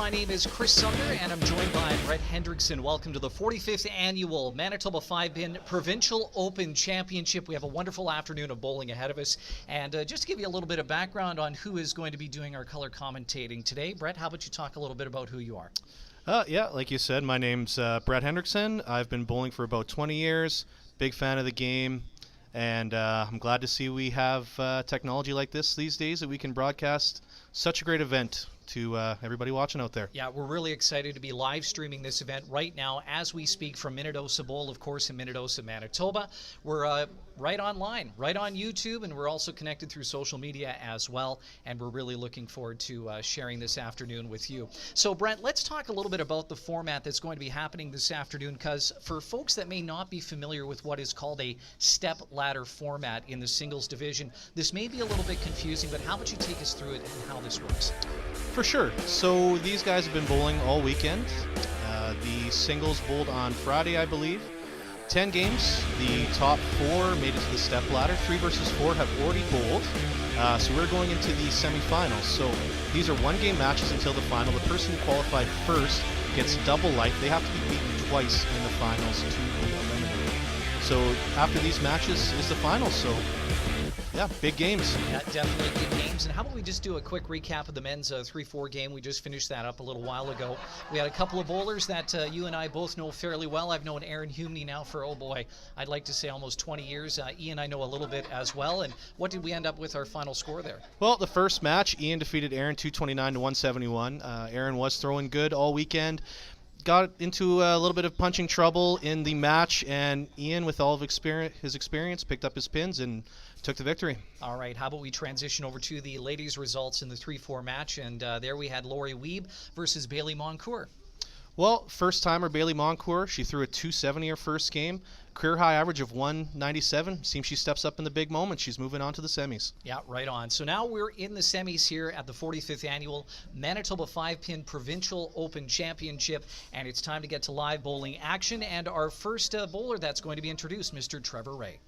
My name is Chris Sumner, and I'm joined by Brett Hendrickson. Welcome to the 45th Annual Manitoba 5-Pin Provincial Open Championship. We have a wonderful afternoon of bowling ahead of us. And just to give you a little bit of background on who is going to be doing our color commentating today, Brett, how about you talk a little bit about who you are? Yeah, like you said, my name's Brett Hendrickson. I've been bowling for about 20 years, big fan of the game, and I'm glad to see we have technology like this these days that we can broadcast such a great event to everybody watching out there. Yeah, we're really excited to be live streaming this event right now as we speak from Minnedosa Bowl, of course, in Minnedosa, Manitoba. We're right online, right on YouTube, and we're also connected through social media as well, and we're really looking forward to sharing this afternoon with you. So, Brent, let's talk a little bit about the format that's going to be happening this afternoon, because for folks that may not be familiar with what is called a step ladder format in the singles division, this may be a little bit confusing, but how about you take us through it and how this works? For sure. So these guys have been bowling all weekend. The singles bowled on Friday, I believe. 10 games. The top 4 made it to the step ladder. 3 versus 4 have already bowled. So we're going into the semifinals. So these are one-game matches until the final. The person who qualified first gets double life. They have to be beaten twice in the finals to be eliminated. So after these matches is the finals. So yeah, big games. Yeah, definitely big games. And how about we just do a quick recap of the men's 3-4 game? We just finished that up a little while ago. We had a couple of bowlers that you and I both know fairly well. I've known Aaron Humney now for, oh boy, I'd like to say almost 20 years. Ian I know a little bit as well. And what did we end up with our final score there? Well, the first match, Ian defeated Aaron 229 to 171. Aaron was throwing good all weekend. Got into a little bit of punching trouble in the match, and Ian, with all of his experience, picked up his pins and took the victory. All right, how about we transition over to the ladies' results in the 3-4 match, and there we had Lori Wiebe versus Bailey Moncourt. Well, first-timer Bailey Moncourt, she threw a 270 her first game. Career high average of 197. Seems she steps up in the big moment. She's moving on to the semis. Yeah, right on. So now we're in the semis here at the 45th Annual Manitoba 5-Pin Provincial Open Championship, and it's time to get to live bowling action. And our first bowler that's going to be introduced, Mr. Trevor Ray.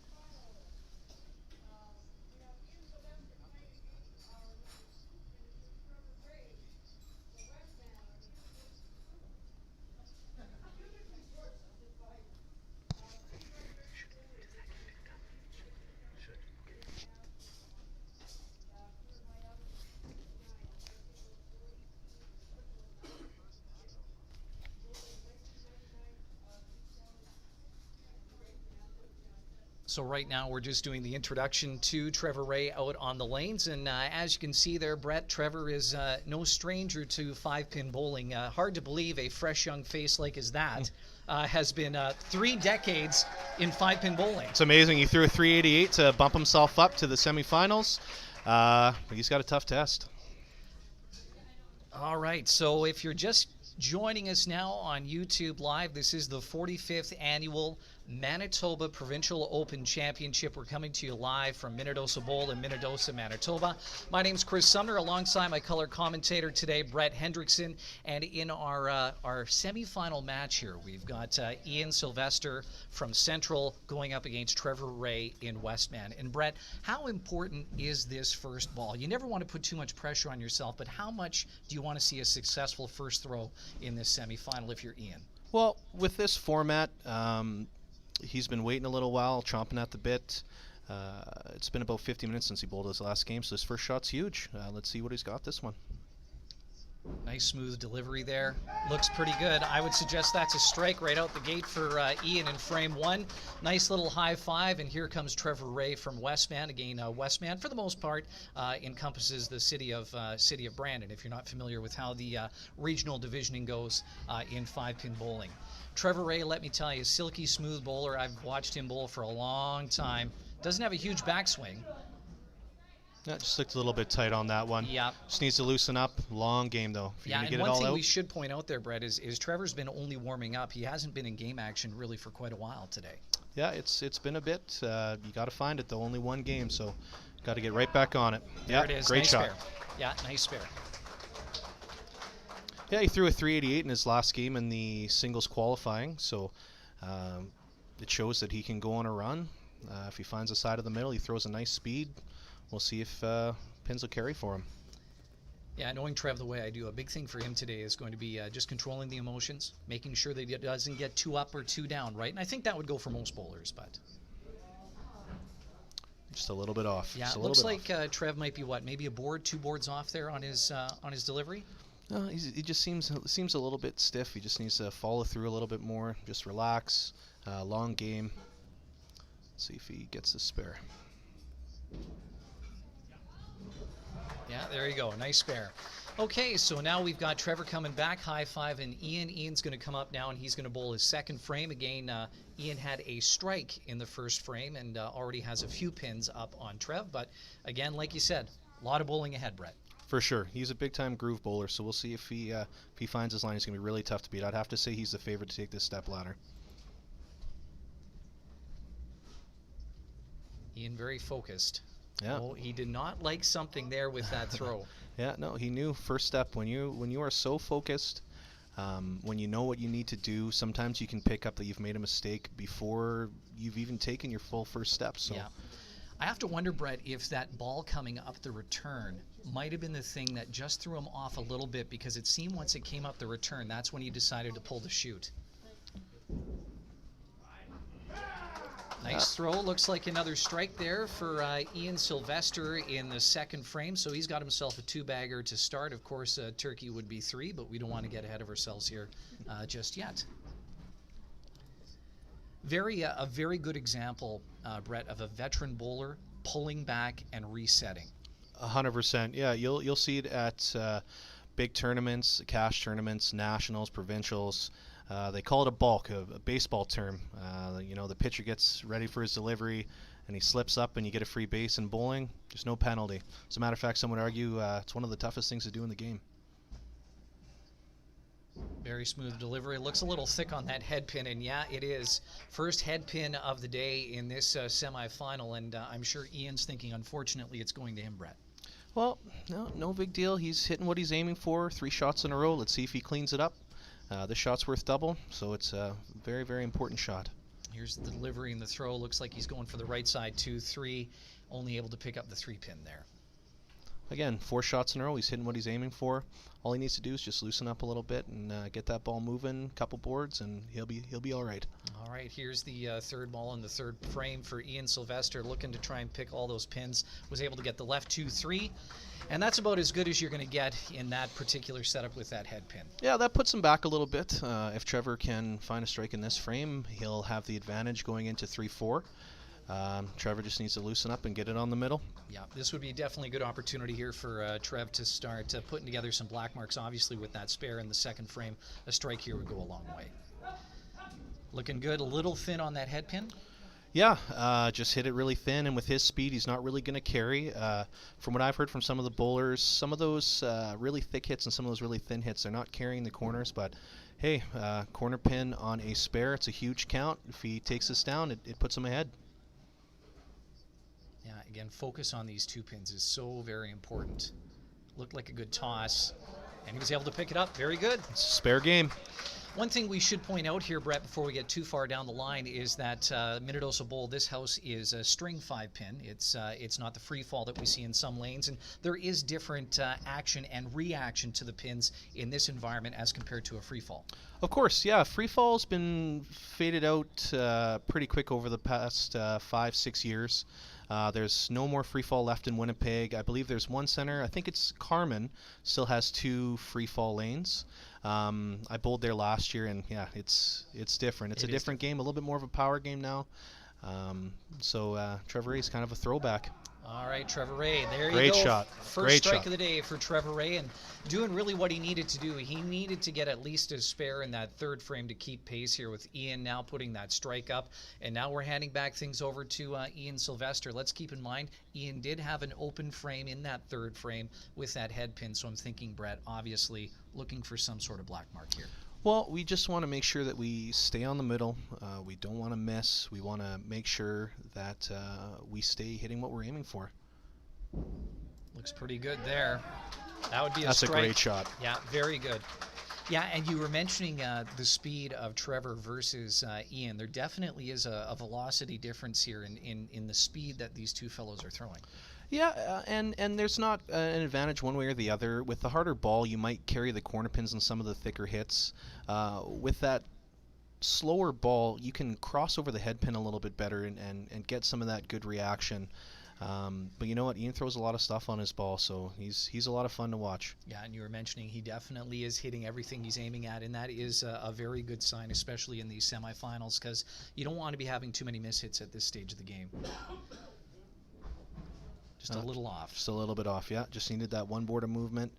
So right now we're just doing the introduction to Trevor Ray out on the lanes, and as you can see there, Brett, Trevor is no stranger to 5-pin bowling. Hard to believe a fresh young face like as that has been 3 decades in 5-pin bowling. It's amazing. He threw a 388 to bump himself up to the semifinals. But he's got a tough test. All right, so if you're just joining us now on YouTube Live, this is the 45th Annual Manitoba Provincial Open Championship. We're coming to you live from Minnedosa Bowl in Minnedosa, Manitoba. My name's Chris Sumner, alongside my color commentator today, Brett Hendrickson. And in our semifinal match here, we've got Ian Sylvester from Central going up against Trevor Ray in Westman. And Brett, how important is this first ball? You never want to put too much pressure on yourself, but how much do you want to see a successful first throw in this semifinal if you're Ian? Well, with this format, he's been waiting a little while, chomping at the bit. It's been about 50 minutes since he bowled his last game, so his first shot's huge. Let's see what he's got this one. Nice smooth delivery there. Looks pretty good. I would suggest that's a strike right out the gate for Ian in frame 1. Nice little high five, and here comes Trevor Ray from Westman. Again, Westman, for the most part, encompasses the city of Brandon, if you're not familiar with how the regional divisioning goes in 5-pin bowling. Trevor Ray, let me tell you, silky smooth bowler. I've watched him bowl for a long time. Doesn't have a huge backswing. Yeah, just looked a little bit tight on that one. Yeah. Just needs to loosen up. Long game, though. If you're Yeah, gonna and get it one all thing out. we should point out there, Brett, is Trevor's been only warming up. He hasn't been in game action really for quite a while today. Yeah, it's been a bit. You got to find it, though. Only one game, so got to get right back on it. There it is. Great nice shot. Spare. Yeah, nice spare. Yeah, he threw a 388 in his last game in the singles qualifying, so it shows that he can go on a run. If he finds the side of the middle, he throws a nice speed. We'll see if pins will carry for him. Yeah, knowing Trev the way I do, a big thing for him today is going to be just controlling the emotions, making sure that he doesn't get too up or too down, right? And I think that would go for most bowlers, but Just a little bit off. yeah, Just it a little looks bit like off. Trev might be what, maybe a board, 2 boards off there on his delivery. No, he just seems a little bit stiff. He just needs to follow through a little bit more. Just relax. Long game. See if he gets the spare. Yeah, there you go. Nice spare. Okay, so now we've got Trevor coming back, high five, and Ian. Ian's going to come up now, and he's going to bowl his second frame. Again, Ian had a strike in the first frame and already has a few pins up on Trev. But again, like you said, a lot of bowling ahead, Brett. For sure. He's a big-time groove bowler, so we'll see if he finds his line. He's going to be really tough to beat. I'd have to say he's the favorite to take this step ladder. Ian very focused. Yeah. Oh, he did not like something there with that throw. Yeah, no, he knew first step. When you are so focused, when you know what you need to do, sometimes you can pick up that you've made a mistake before you've even taken your full first step. So. Yeah. I have to wonder, Brett, if that ball coming up the return might have been the thing that just threw him off a little bit, because it seemed once it came up the return, that's when he decided to pull the chute. Nice throw. Looks like another strike there for Ian Sylvester in the second frame. So he's got himself a 2-bagger to start. Of course, Turkey would be 3, but we don't want to get ahead of ourselves here just yet. A very good example, Brett, of a veteran bowler pulling back and resetting. 100%. Yeah, you'll see it at big tournaments, cash tournaments, nationals, provincials. They call it a balk, a baseball term. The pitcher gets ready for his delivery, and he slips up, and you get a free base in bowling. There's no penalty. As a matter of fact, some would argue it's one of the toughest things to do in the game. Very smooth delivery. Looks a little thick on that head pin, and yeah, it is. First head pin of the day in this semifinal, and I'm sure Ian's thinking, unfortunately, it's going to him, Brett. Well, no big deal. He's hitting what he's aiming for. 3 shots in a row. Let's see if he cleans it up. This shot's worth double, so it's a very, very important shot. Here's the delivery and the throw. Looks like he's going for the right side, 2-3. Only able to pick up the 3-pin there. Again, 4 shots in a row. He's hitting what he's aiming for. All he needs to do is just loosen up a little bit and get that ball moving, couple boards, and he'll be all right. All right, here's the third ball in the third frame for Ian Sylvester, looking to try and pick all those pins. Was able to get the left 2-3, and that's about as good as you're going to get in that particular setup with that head pin. Yeah, that puts him back a little bit. If Trevor can find a strike in this frame, he'll have the advantage going into 3-4. Trevor just needs to loosen up and get it on the middle. Yeah, this would be definitely a good opportunity here for Trev to start putting together some black marks. Obviously, with that spare in the second frame, a strike here would go a long way. Looking good. A little thin on that head pin. Yeah, just hit it really thin, and with his speed, he's not really going to carry. From what I've heard from some of the bowlers, some of those really thick hits and some of those really thin hits, they're not carrying the corners, but hey, corner pin on a spare, it's a huge count. If he takes this down, it puts him ahead. Yeah, again, focus on these 2 pins is so very important. Looked like a good toss, and he was able to pick it up. Very good. It's a spare game. One thing we should point out here, Brett, before we get too far down the line, is that Minnedosa Bowl, this house is a string 5-pin. It's not the free fall that we see in some lanes, and there is different action and reaction to the pins in this environment as compared to a free fall. Of course, yeah. Free fall's been faded out pretty quick over the past 5-6 years. There's no more free fall left in Winnipeg. I believe there's one center. I think it's Carmen. Still has 2 free fall lanes. I bowled there last year, and yeah, it's different. It's a different game, a little bit more of a power game now. So Trevor Ray's kind of a throwback. All right, Trevor Ray, there you go. Great shot. First Great strike shot. of the day for Trevor Ray, and doing really what he needed to do. He needed to get at least a spare in that third frame to keep pace here, with Ian now putting that strike up. And now we're handing back things over to Ian Sylvester. Let's keep in mind, Ian did have an open frame in that third frame with that head pin, so I'm thinking, Brett, obviously looking for some sort of black mark here. Well, we just want to make sure that we stay on the middle. We don't want to miss. We want to make sure that we stay hitting what we're aiming for. Looks pretty good there. That would be That's a strike. a great shot. Yeah, very good. Yeah, and you were mentioning the speed of Trevor versus Ian. There definitely is a velocity difference here in the speed that these two fellows are throwing. Yeah, and there's not an advantage one way or the other. With the harder ball, you might carry the corner pins and some of the thicker hits. With that slower ball, you can cross over the head pin a little bit better and get some of that good reaction. But you know what? Ian throws a lot of stuff on his ball, so he's a lot of fun to watch. Yeah, and you were mentioning he definitely is hitting everything he's aiming at, and that is a very good sign, especially in these semifinals, because you don't want to be having too many mishits at this stage of the game. Just a little off. Just a little bit off, yeah. Just needed that one board of movement.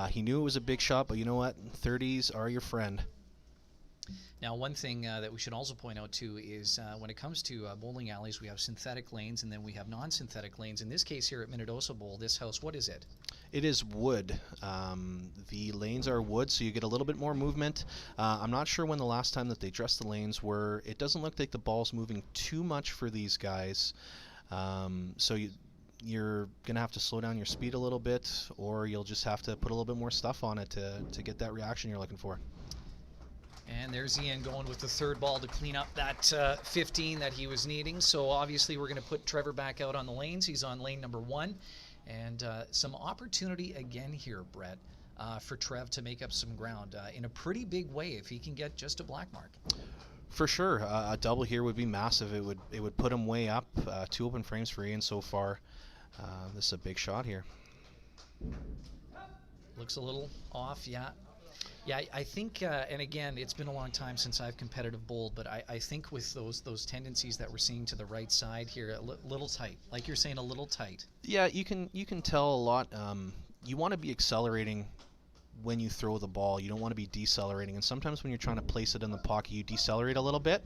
He knew it was a big shot, but you know what? 30s are your friend. Now, one thing that we should also point out, too, is when it comes to bowling alleys, we have synthetic lanes and then we have non-synthetic lanes. In this case here at Minnedosa Bowl, this house, what is it? It is wood. The lanes are wood, so you get a little bit more movement. I'm not sure when the last time that they dressed the lanes were. It doesn't look like the ball's moving too much for these guys. So you're going to have to slow down your speed a little bit, or you'll just have to put a little bit more stuff on it to get that reaction you're looking for. And there's Ian going with the third ball to clean up that 15 that he was needing. So obviously we're going to put Trevor back out on the lanes. He's on lane number 1. And some opportunity again here, Brett, for Trev to make up some ground in a pretty big way if he can get just a black mark. For sure. A double here would be massive. It would put him way up. 2 open frames for Ian so far. This is a big shot here. Looks a little off, yeah. Yeah, I think, and again, it's been a long time since I've competitive bowled, but I think with those tendencies that we're seeing to the right side here, a little tight. Like you're saying, a little tight. Yeah, you can tell a lot. You want to be accelerating when you throw the ball. You don't want to be decelerating. And sometimes when you're trying to place it in the pocket, you decelerate a little bit.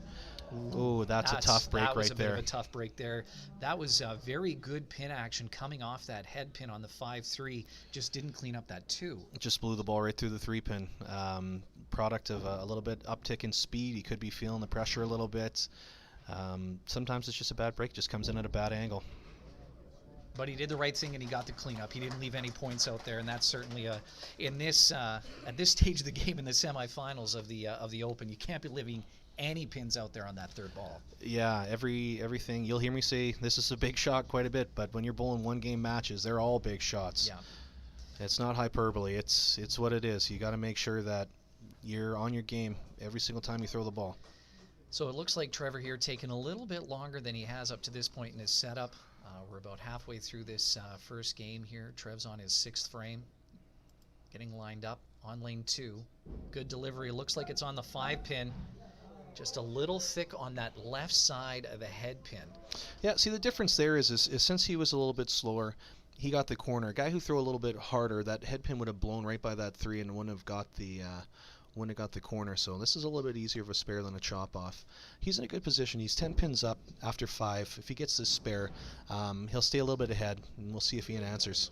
Ooh, that's a tough break right there. That was a bit of a tough break there. That was very good pin action coming off that head pin on the 5-3. Just didn't clean up that 2. It just blew the ball right through the 3 pin. Product of a little bit uptick in speed. He could be feeling the pressure a little bit. Sometimes it's just a bad break. Just comes in at a bad angle. But he did the right thing and he got the cleanup. He didn't leave any points out there, and that's certainly in this at this stage of the game in the semifinals of the Open, you can't be leaving any pins out there on that third ball. Yeah, everything. You'll hear me say this is a big shot quite a bit, but when you're bowling 1-game matches, they're all big shots. Yeah. It's not hyperbole. It's what it is. You got to make sure that you're on your game every single time you throw the ball. So it looks like Trevor here taking a little bit longer than he has up to this point in his setup. We're about halfway through this first game here. Trev's on his 6th frame, getting lined up on lane 2. Good delivery. Looks like it's on the 5 pin. Just a little thick on that left side of the head pin. Yeah, see the difference there is since he was a little bit slower, he got the corner. A guy who threw a little bit harder, that head pin would have blown right by that 3 and wouldn't have got the corner. So this is a little bit easier of a spare than a chop off. He's in a good position. He's 10 pins up after 5. If he gets this spare, he'll stay a little bit ahead, and we'll see if Ian answers.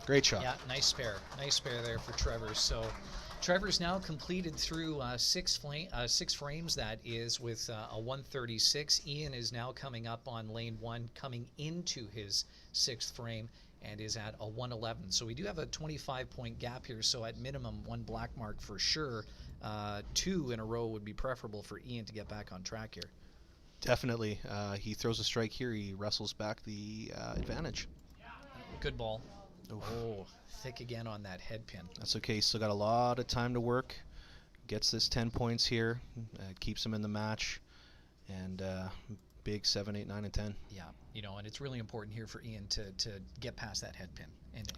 Great shot. Yeah, nice spare there for Trevor. So Trevor's now completed through 6 frames, that is, with a 136. Ian is now coming up on lane 1, coming into his 6th frame, and is at a 111. So we do have a 25-point gap here, so at minimum 1 black mark for sure. 2 in a row would be preferable for Ian to get back on track here. Definitely. He throws a strike here. He wrestles back the advantage. Good ball. Oof. Oh, thick again on that head pin. That's okay. Still got a lot of time to work. Gets this 10 points here. Keeps him in the match. And big 7, 8, 9, and 10. Yeah, and it's really important here for Ian to get past that head pin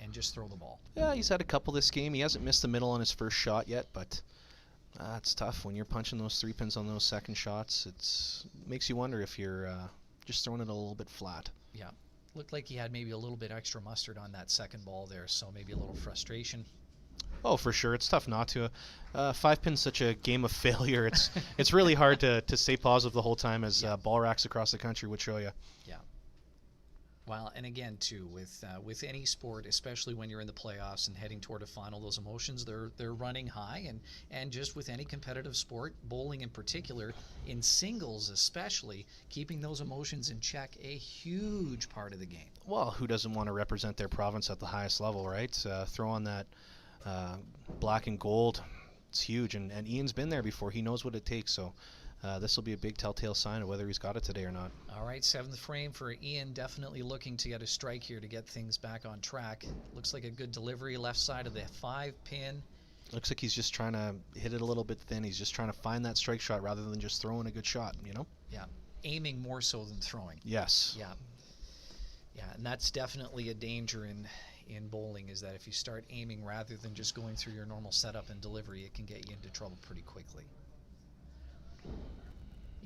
and just throw the ball. Yeah, he's had a couple this game. He hasn't missed the middle on his first shot yet, but it's tough when you're punching those 3 pins on those second shots. It makes you wonder if you're just throwing it a little bit flat. Yeah. Looked like he had maybe a little bit extra mustard on that second ball there, so maybe a little frustration. Oh, for sure. It's tough not to. 5 pin's such a game of failure. It's really hard to stay positive the whole time, as ball racks across the country would show you. Yeah. Well, and again, too, with any sport, especially when you're in the playoffs and heading toward a final, those emotions, they're running high. And just with any competitive sport, bowling in particular, in singles especially, keeping those emotions in check, a huge part of the game. Well, who doesn't want to represent their province at the highest level, right? Throw on that black and gold. It's huge. And Ian's been there before. He knows what it takes. So this will be a big telltale sign of whether he's got it today or not. All right, 7th frame for Ian, definitely looking to get a strike here to get things back on track. Looks like a good delivery, left side of the 5-pin. Looks like he's just trying to hit it a little bit thin. He's just trying to find that strike shot rather than just throwing a good shot, you know? Yeah, aiming more so than throwing. Yes. Yeah. Yeah, and that's definitely a danger in bowling, is that if you start aiming rather than just going through your normal setup and delivery, it can get you into trouble pretty quickly.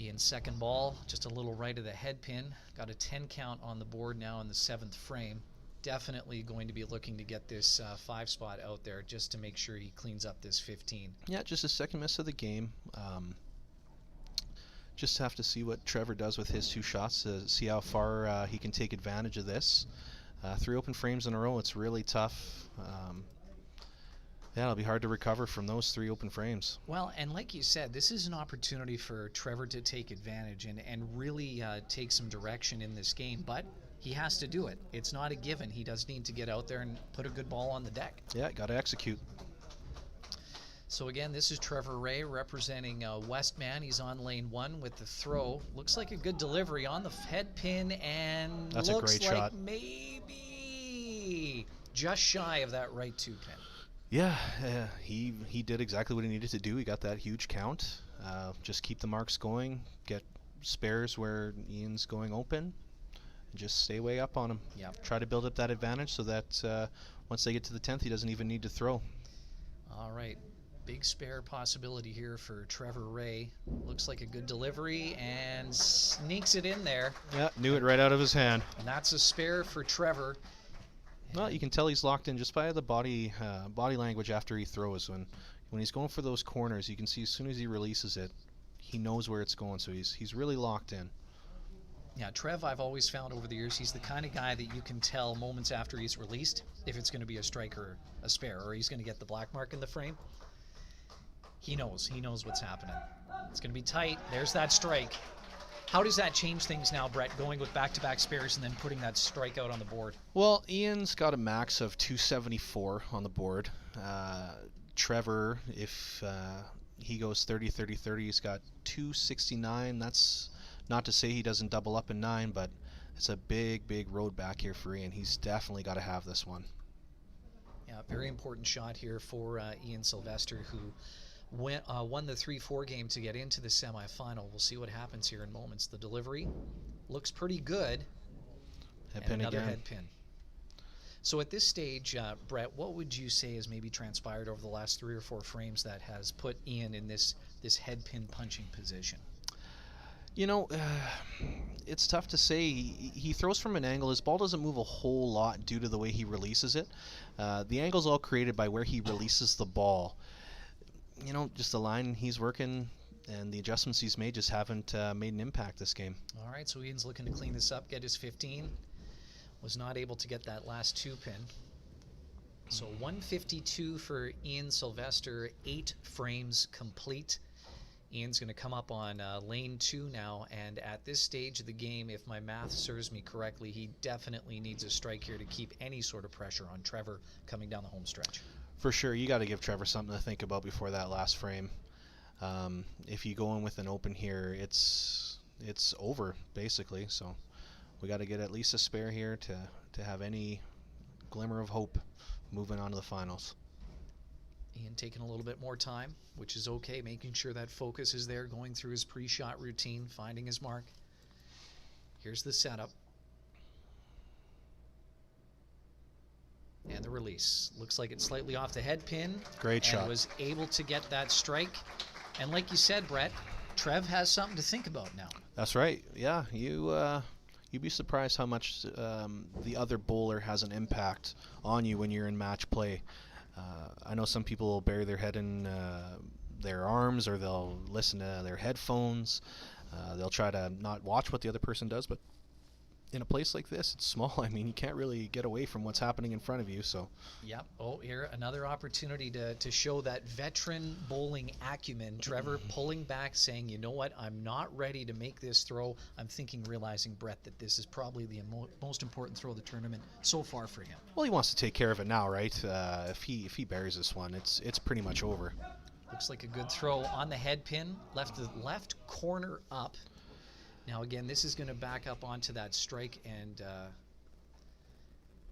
Ian's second ball, just a little right of the head pin. Got a 10 count on the board now in the 7th frame. Definitely going to be looking to get this 5 spot out there just to make sure he cleans up this 15. Yeah, just a second miss of the game. Just have to see what Trevor does with his 2 shots to see how far he can take advantage of this. 3 open frames in a row, it's really tough. Yeah, it'll be hard to recover from those 3 open frames. Well, and like you said, this is an opportunity for Trevor to take advantage and really take some direction in this game, but he has to do it. It's not a given. He does need to get out there and put a good ball on the deck. Yeah, got to execute. So again, this is Trevor Ray representing Westman. He's on lane 1 with the throw. Looks like a good delivery on the head pin, and that's looks a great like shot. Maybe just shy of that right 2 pin. Yeah, he did exactly what he needed to do. He got that huge count. Just keep the marks going, get spares where Ian's going open, and just stay way up on him. Yep. Try to build up that advantage so that once they get to the 10th, he doesn't even need to throw. All right. Big spare possibility here for Trevor Ray. Looks like a good delivery and sneaks it in there. Yeah, knew it right out of his hand. And that's a spare for Trevor. Well, you can tell he's locked in just by the body language after he throws. When he's going for those corners, you can see as soon as he releases it, he knows where it's going. So he's really locked in. Yeah, Trev, I've always found over the years, he's the kind of guy that you can tell moments after he's released if it's going to be a strike or a spare, or he's going to get the black mark in the frame. He knows what's happening. It's going to be tight. There's that strike. How does that change things now, Brett, going with back-to-back spares and then putting that strike out on the board? Well, Ian's got a max of 274 on the board. Trevor, if he goes 30-30-30, he's got 269. That's not to say he doesn't double up in 9, but it's a big road back here for Ian. He's definitely got to have this one. Yeah, very important shot here for Ian Sylvester, who won the 3-4 game to get into the semifinal. We'll see what happens here in moments. The delivery looks pretty good. Head pin another again. Head pin. So at this stage, Brett, what would you say has maybe transpired over the last 3 or 4 frames that has put Ian in this head pin punching position? You know, it's tough to say. He throws from an angle. His ball doesn't move a whole lot due to the way he releases it. The angle's all created by where he releases the ball. You know, just the line he's working and the adjustments he's made just haven't made an impact this game. All right, so Ian's looking to clean this up, get his 15. Was not able to get that last 2 pin. So 152 for Ian Sylvester, 8 frames complete. Ian's going to come up on lane 2 now, and at this stage of the game, if my math serves me correctly, he definitely needs a strike here to keep any sort of pressure on Trevor coming down the home stretch. For sure, you got to give Trevor something to think about before that last frame. If you go in with an open here, it's over, basically. So we got to get at least a spare here to have any glimmer of hope moving on to the finals. Ian taking a little bit more time, which is okay, making sure that focus is there, going through his pre-shot routine, finding his mark. Here's the setup. And the release. Looks like it's slightly off the head pin. Great shot. And was able to get that strike. And like you said, Brett, Trev has something to think about now. That's right. Yeah, you'd be surprised how much the other bowler has an impact on you when you're in match play. I know some people will bury their head in their arms, or they'll listen to their headphones. They'll try to not watch what the other person does, but in a place like this, it's small. I mean, you can't really get away from what's happening in front of you. So. Yep. Oh, here, another opportunity to show that veteran bowling acumen. Trevor pulling back, saying, you know what, I'm not ready to make this throw. I'm realizing, Brett, that this is probably the most important throw of the tournament so far for him. Well, he wants to take care of it now, right? If he buries this one, it's pretty much over. Looks like a good throw on the head pin, left the left corner up. Now again, this is going to back up onto that strike and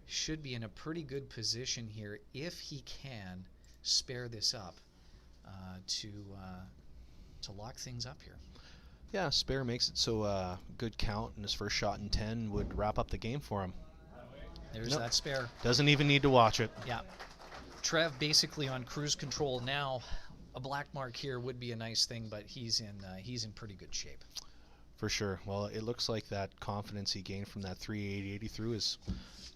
should be in a pretty good position here if he can spare this up to lock things up here. Yeah, spare makes it so good count, and his first shot in 10 would wrap up the game for him. There's that spare. Doesn't even need to watch it. Yeah. Trev basically on cruise control now. A black mark here would be a nice thing, but he's in pretty good shape. For sure. Well, it looks like that confidence he gained from that 380 through is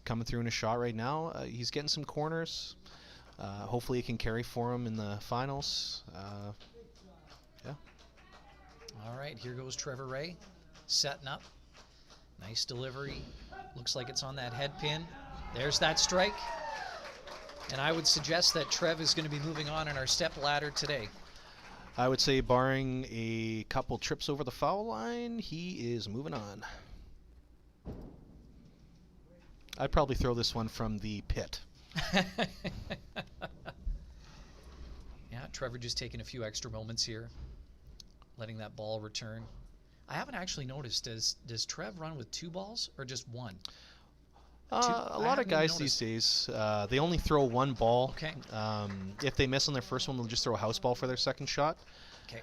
coming through in a shot right now. He's getting some corners. Hopefully it can carry for him in the finals. Yeah. All right, here goes Trevor Ray, setting up. Nice delivery. Looks like it's on that head pin. There's that strike. And I would suggest that Trev is going to be moving on in our step ladder today. I would say barring a couple trips over the foul line, he is moving on. I'd probably throw this one from the pit. Yeah, Trevor just taking a few extra moments here, letting that ball return. I haven't actually noticed, does Trev run with 2 balls or just 1? A lot of guys these days, they only throw 1 ball. Okay. If they miss on their first one, they'll just throw a house ball for their second shot. Okay.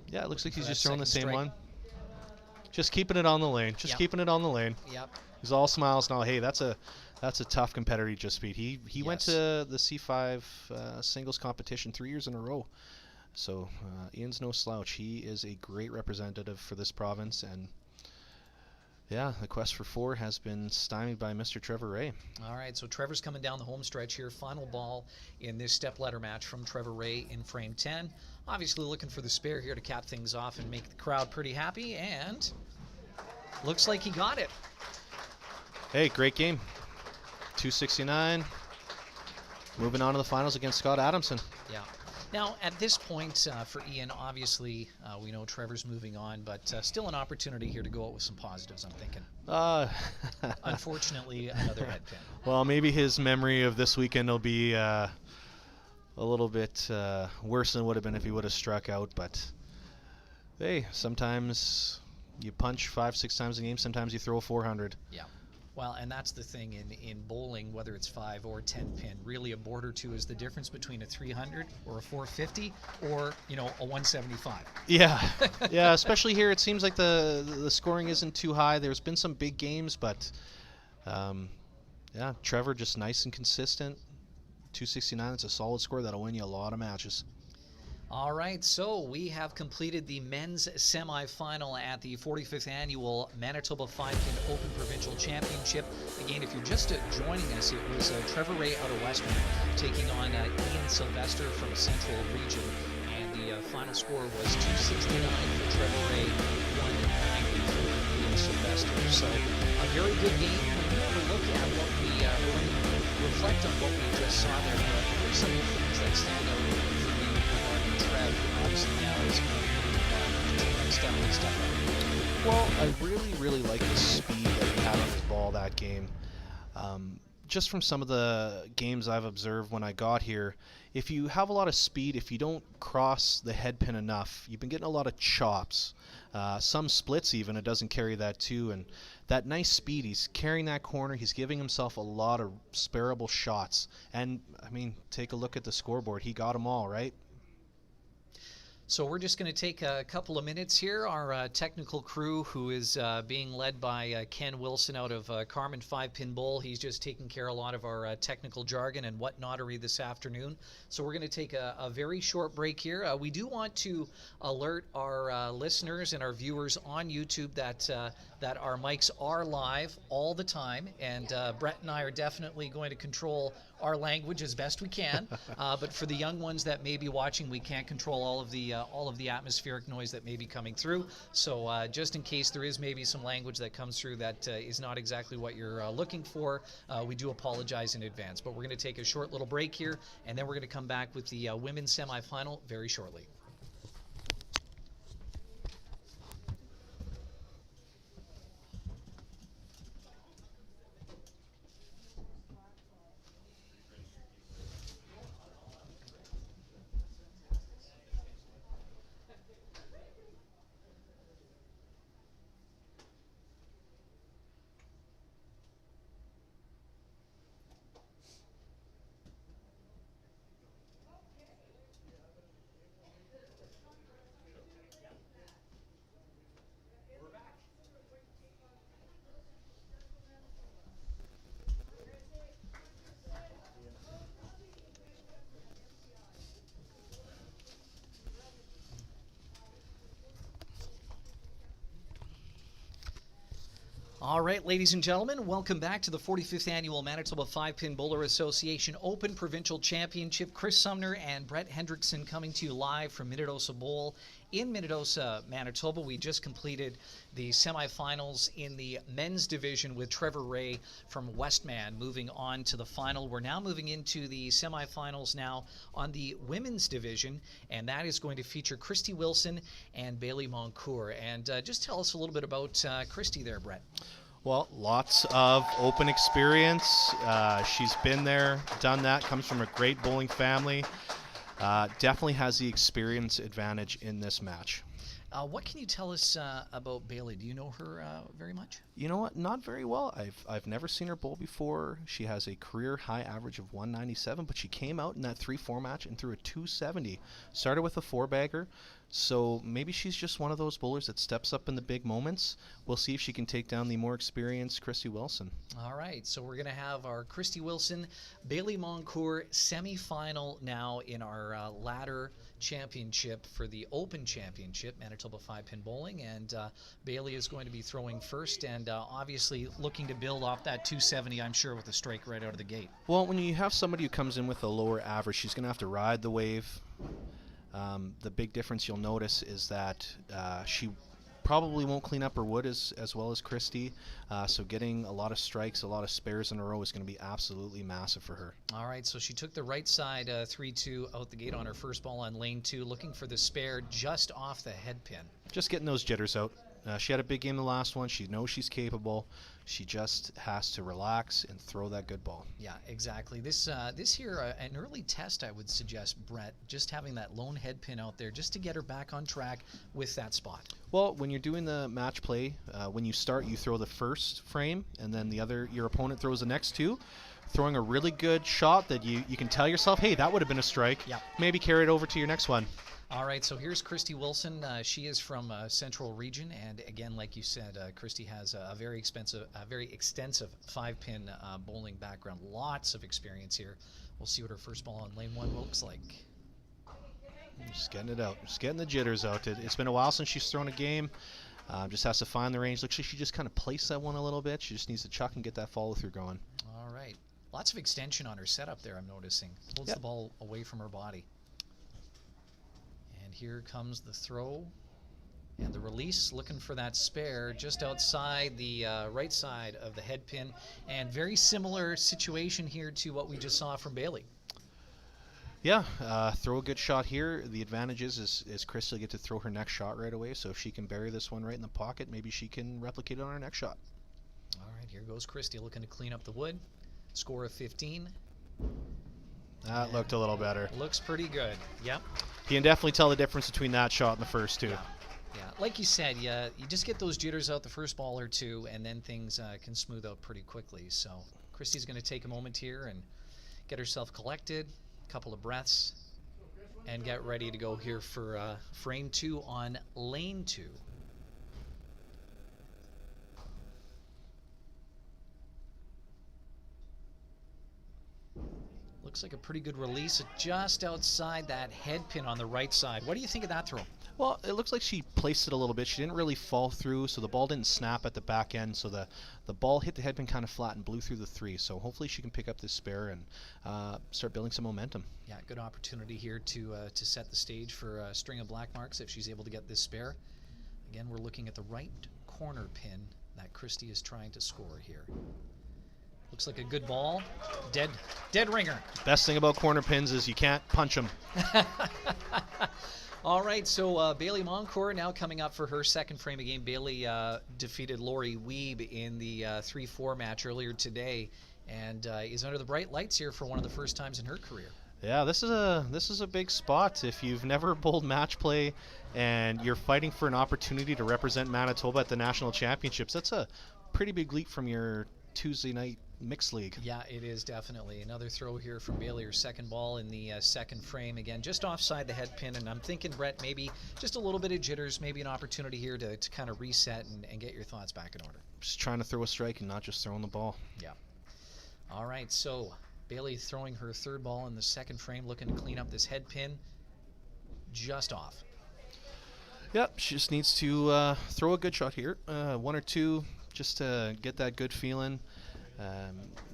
Yeah, it looks like he's just throwing the second same strike. one. Just keeping it on the lane. Just keeping it on the lane. Yep. He's all smiles now. Hey, that's a tough competitor he just beat. He went to the C5 singles competition 3 years in a row. So Ian's no slouch. He is a great representative for this province, and yeah, the quest for 4 has been stymied by Mr. Trevor Ray. All right, so Trevor's coming down the home stretch here. Final ball in this stepladder match from Trevor Ray in frame 10. Obviously looking for the spare here to cap things off and make the crowd pretty happy, and looks like he got it. Hey, great game. 269. Moving on to the finals against Scott Adamson. Yeah. Now, at this point for Ian, obviously we know Trevor's moving on, but still an opportunity here to go out with some positives, I'm thinking. Unfortunately, another head pin. Well, maybe his memory of this weekend will be a little bit worse than it would have been if he would have struck out, but hey, sometimes you punch 5-6 times a game, sometimes you throw a 400. Yeah. Well, and that's the thing in bowling, whether it's 5 or 10 pin, really a board or 2 is the difference between a 300 or a 450 or, a 175. Yeah, yeah. Especially here, it seems like the scoring isn't too high. There's been some big games, but yeah, Trevor just nice and consistent. 269. It's a solid score that'll win you a lot of matches. All right, so we have completed the men's semifinal at the 45th Annual Manitoba 5-Pin Open Provincial Championship. Again, if you're just joining us, it was Trevor Ray out of Western taking on Ian Sylvester from Central Region, and the final score was 269 for Trevor Ray, 190 for Ian Sylvester. So a very good game. When we look at what we reflect on what we just saw there, what are some of the things that stand out for you regarding Trev? Obviously now is going to step up. Well, I really like the speed that he had on his ball that game. Just from some of the games I've observed when I got here, if you have a lot of speed, if you don't cross the head pin enough, you've been getting a lot of chops. Some splits even, it doesn't carry that too. And that nice speed, he's carrying that corner, he's giving himself a lot of sparable shots. And, I mean, take a look at the scoreboard. He got them all, right? So we're just going to take a couple of minutes here. Our technical crew, who is being led by Ken Wilson out of Carmen 5-Pin Bowl, he's just taking care of a lot of our technical jargon and whatnottery this afternoon. So we're going to take a very short break here. We do want to alert our listeners and our viewers on YouTube that our mics are live all the time, and Brett and I are definitely going to control our language as best we can. But for the young ones that may be watching, we can't control all of the atmospheric noise that may be coming through. So just in case there is maybe some language that comes through that is not exactly what you're looking for, we do apologize in advance. But we're going to take a short little break here, and then we're going to come back with the women's semifinal very shortly. All right, ladies and gentlemen, welcome back to the 45th Annual Manitoba 5-Pin Bowler Association Open Provincial Championship. Chris Sumner and Brett Hendrickson coming to you live from Minnedosa Bowl in Minnedosa, Manitoba. We just completed the semifinals in the men's division with Trevor Ray from Westman moving on to the final. We're now moving into the semifinals now on the women's division, and that is going to feature Christy Wilson and Bailey Moncourt. And just tell us a little bit about Christy there, Brett. Well, lots of open experience. She's been there, done that, comes from a great bowling family. Definitely has the experience advantage in this match. What can you tell us about Bailey? Do you know her very much? You know what? Not very well. I've never seen her bowl before. She has a career high average of 197, but she came out in that 3-4 match and threw a 270. Started with a 4-bagger, so maybe she's just one of those bowlers that steps up in the big moments. We'll see if she can take down the more experienced Christy Wilson. All right, so we're going to have our Christy Wilson, Bailey Moncourt semifinal now in our ladder championship for the Open Championship, Manitoba 5-Pin Bowling, and Bailey is going to be throwing first and obviously looking to build off that 270, I'm sure, with a strike right out of the gate. Well, when you have somebody who comes in with a lower average, she's going to have to ride the wave. The big difference you'll notice is that she probably won't clean up her wood as well as Christy, so getting a lot of strikes, a lot of spares in a row is going to be absolutely massive for her. All right, so she took the right side 3-2 out the gate on her first ball on lane 2, looking for the spare just off the head pin. Just getting those jitters out. She had a big game the last one. She knows she's capable. She just has to relax and throw that good ball. Yeah, exactly. This here, an early test, I would suggest, Brett, just having that lone head pin out there just to get her back on track with that spot. Well, when you're doing the match play, when you start, you throw the first frame, and then your opponent throws the next two. Throwing a really good shot that you can tell yourself, hey, that would have been a strike. Yep. Maybe carry it over to your next one. All right, so here's Christy Wilson. She is from Central Region, and again, like you said, Christy has a very extensive 5-pin bowling background. Lots of experience here. We'll see what her first ball on lane 1 looks like. Just getting it out. Just getting the jitters out. It's been a while since she's thrown a game. Just has to find the range. Looks like she just kind of placed that one a little bit. She just needs to chuck and get that follow through going. All right. Lots of extension on her setup there, I'm noticing. Holds the ball away from her body. And here comes the throw and the release, looking for that spare just outside the right side of the head pin. And very similar situation here to what we just saw from Bailey. Yeah, throw a good shot here. The advantage is Chris will get to throw her next shot right away. So if she can bury this one right in the pocket, maybe she can replicate it on her next shot. All right, here goes Christy looking to clean up the wood. Score of 15. That looked a little better. Looks pretty good. Yep. You can definitely tell the difference between that shot and the first two. Yeah, like you said, you just get those jitters out the first ball or two, and then things can smooth out pretty quickly. So Christy's going to take a moment here and get herself collected, a couple of breaths, and get ready to go here for frame 2 on lane 2. Looks like a pretty good release just outside that head pin on the right side. What do you think of that throw? Well, it looks like she placed it a little bit. She didn't really fall through, so the ball didn't snap at the back end. So the ball hit the head pin kind of flat and blew through the 3. So hopefully she can pick up this spare and start building some momentum. Yeah, good opportunity here to set the stage for a string of black marks if she's able to get this spare. Again, we're looking at the right corner pin that Christy is trying to score here. Looks like a good ball. Dead ringer. Best thing about corner pins is you can't punch them. All right, so Bailey Moncourt now coming up for her second frame of game. Bailey defeated Lori Wiebe in the 3-4 match earlier today and is under the bright lights here for one of the first times in her career. Yeah, this is a big spot. If you've never bowled match play and you're fighting for an opportunity to represent Manitoba at the national championships, that's a pretty big leap from your Tuesday night mixed league. Yeah, it is definitely. Another throw here from Bailey, her second ball in the second frame. Again, just offside the head pin, and I'm thinking, Brett, maybe just a little bit of jitters, maybe an opportunity here to kind of reset and get your thoughts back in order. Just trying to throw a strike and not just throwing the ball. Yeah. All right, so Bailey throwing her third ball in the second frame, looking to clean up this head pin just off. Yep, she just needs to throw a good shot here. One or two just to get that good feeling.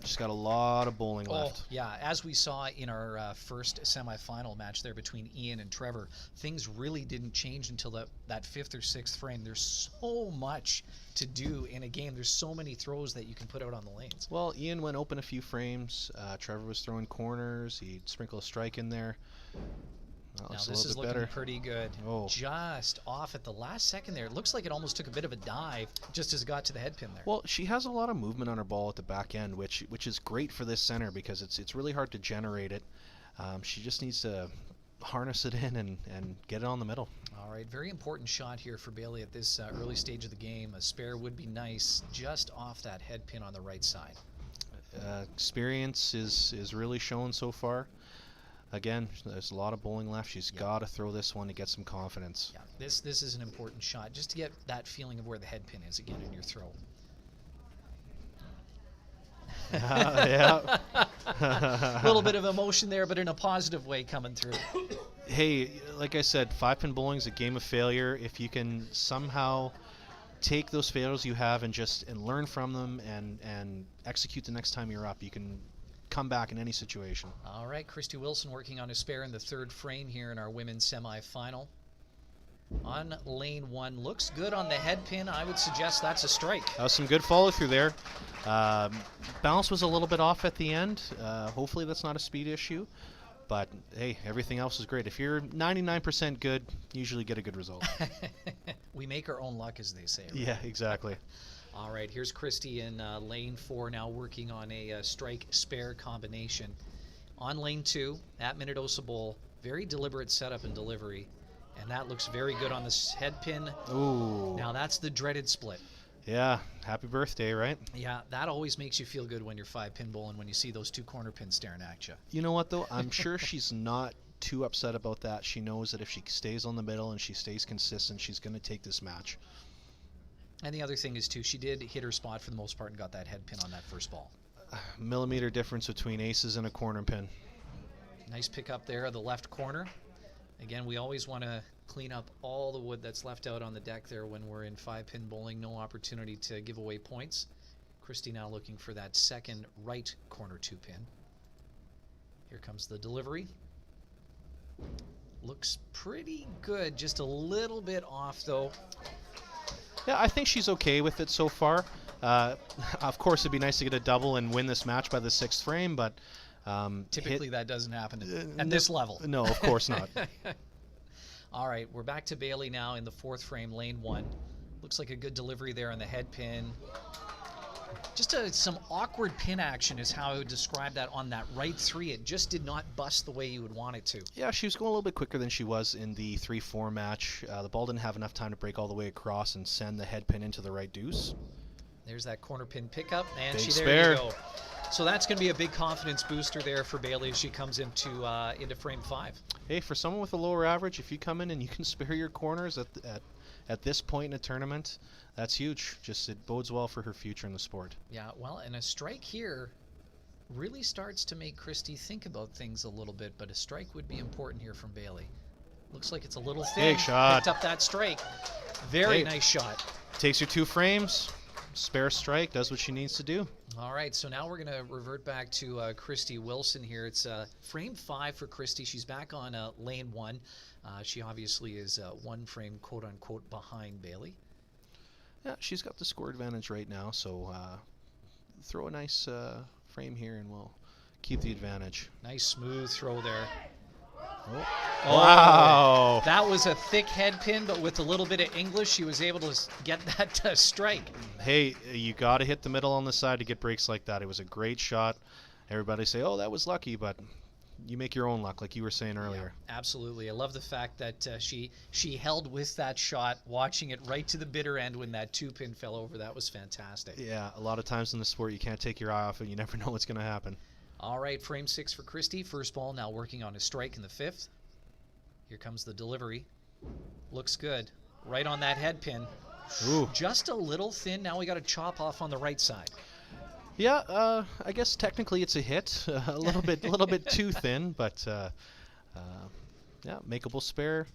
Just got a lot of bowling left. Yeah, as we saw in our first semifinal match there between Ian and Trevor, things really didn't change until that 5th or 6th frame. There's so much to do in a game. There's so many throws that you can put out on the lanes. Well, Ian went open a few frames. Trevor was throwing corners. He'd sprinkle a strike in there. Well, Now this is looking better. pretty good. Just off at the last second there. It looks like it almost took a bit of a dive just as it got to the head pin there. Well, she has a lot of movement on her ball at the back end, which is great for this center because it's really hard to generate it. She just needs to harness it in and get it on the middle. All right, very important shot here for Bailey at this early stage of the game. A spare would be nice just off that head pin on the right side. Experience is really shown so far. Again, there's a lot of bowling left. She's got to throw this one to get some confidence. Yeah, this is an important shot just to get that feeling of where the head pin is again in your throw. Yeah. A little bit of emotion there, but in a positive way coming through. Hey, like I said, 5-pin bowling is a game of failure. If you can somehow take those failures you have and learn from them and execute the next time you're up, you can come back in any situation. All right, Christy Wilson working on a spare in the 3rd frame here in our women's semifinal. On lane 1, looks good on the head pin. I would suggest that's a strike. That was some good follow through there. Balance was a little bit off at the end. Hopefully that's not a speed issue. But hey, everything else is great. If you're 99% good, you usually get a good result. We make our own luck, as they say. Right? Yeah, exactly. All right, here's Christy in lane 4 now working on a strike spare combination. On lane 2 at Minnedosa Bowl, very deliberate setup and delivery, and that looks very good on this head pin. Ooh. Now that's the dreaded split. Yeah, happy birthday, right? Yeah, that always makes you feel good when you're 5-pin bowling when you see those 2 corner pins staring at you. You know what though? I'm sure she's not too upset about that. She knows that if she stays on the middle and she stays consistent, she's going to take this match. And the other thing is, too, she did hit her spot for the most part and got that head pin on that first ball. Millimeter difference between aces and a corner pin. Nice pick up there of the left corner. Again, we always want to clean up all the wood that's left out on the deck there when we're in 5-pin bowling. No opportunity to give away points. Christy now looking for that second right corner 2-pin. Here comes the delivery. Looks pretty good. Just a little bit off, though. Yeah, I think she's okay with it so far. Of course, it'd be nice to get a double and win this match by the 6th frame, but typically that doesn't happen at this level. No, of course not. All right, we're back to Bailey now in the 4th frame, lane 1. Looks like a good delivery there on the head pin. Just some awkward pin action is how I would describe that on that right 3. It just did not bust the way you would want it to. Yeah, she was going a little bit quicker than she was in the 3-4 match. The ball didn't have enough time to break all the way across and send the head pin into the right deuce. There's that corner pin pickup, and Big there spare. you go. So that's going to be a big confidence booster there for Bailey as she comes into frame 5. Hey, for someone with a lower average, if you come in and you can spare your corners at this point in a tournament, that's huge. Just it bodes well for her future in the sport. Yeah, well, and a strike here really starts to make Christy think about things a little bit, but a strike would be important here from Bailey. Looks like it's a little thin. Big shot. Picked up that strike. Very nice shot. Takes her 2 frames. Spare strike, does what she needs to do. All right, so now we're going to revert back to Christy Wilson here. It's frame 5 for Christy. She's back on lane 1. She obviously is 1 frame, quote-unquote, behind Bailey. Yeah, she's got the score advantage right now, so throw a nice frame here and we'll keep the advantage. Nice smooth throw there. Oh. Wow! That was a thick head pin, but with a little bit of English, she was able to get that strike. Hey, you got to hit the middle on the side to get breaks like that. It was a great shot. Everybody say, oh, that was lucky, but you make your own luck, like you were saying earlier. Yeah, absolutely. I love the fact that she held with that shot, watching it right to the bitter end when that 2-pin fell over. That was fantastic. Yeah, a lot of times in the sport, you can't take your eye off it. You never know what's going to happen. All right, frame 6 for Christy. First ball now working on a strike in the 5th. Here comes the delivery. Looks good. Right on that head pin. Ooh. Just a little thin. Now we got to chop off on the right side. Yeah, I guess technically it's a hit. A little bit too thin, but yeah, makeable spare.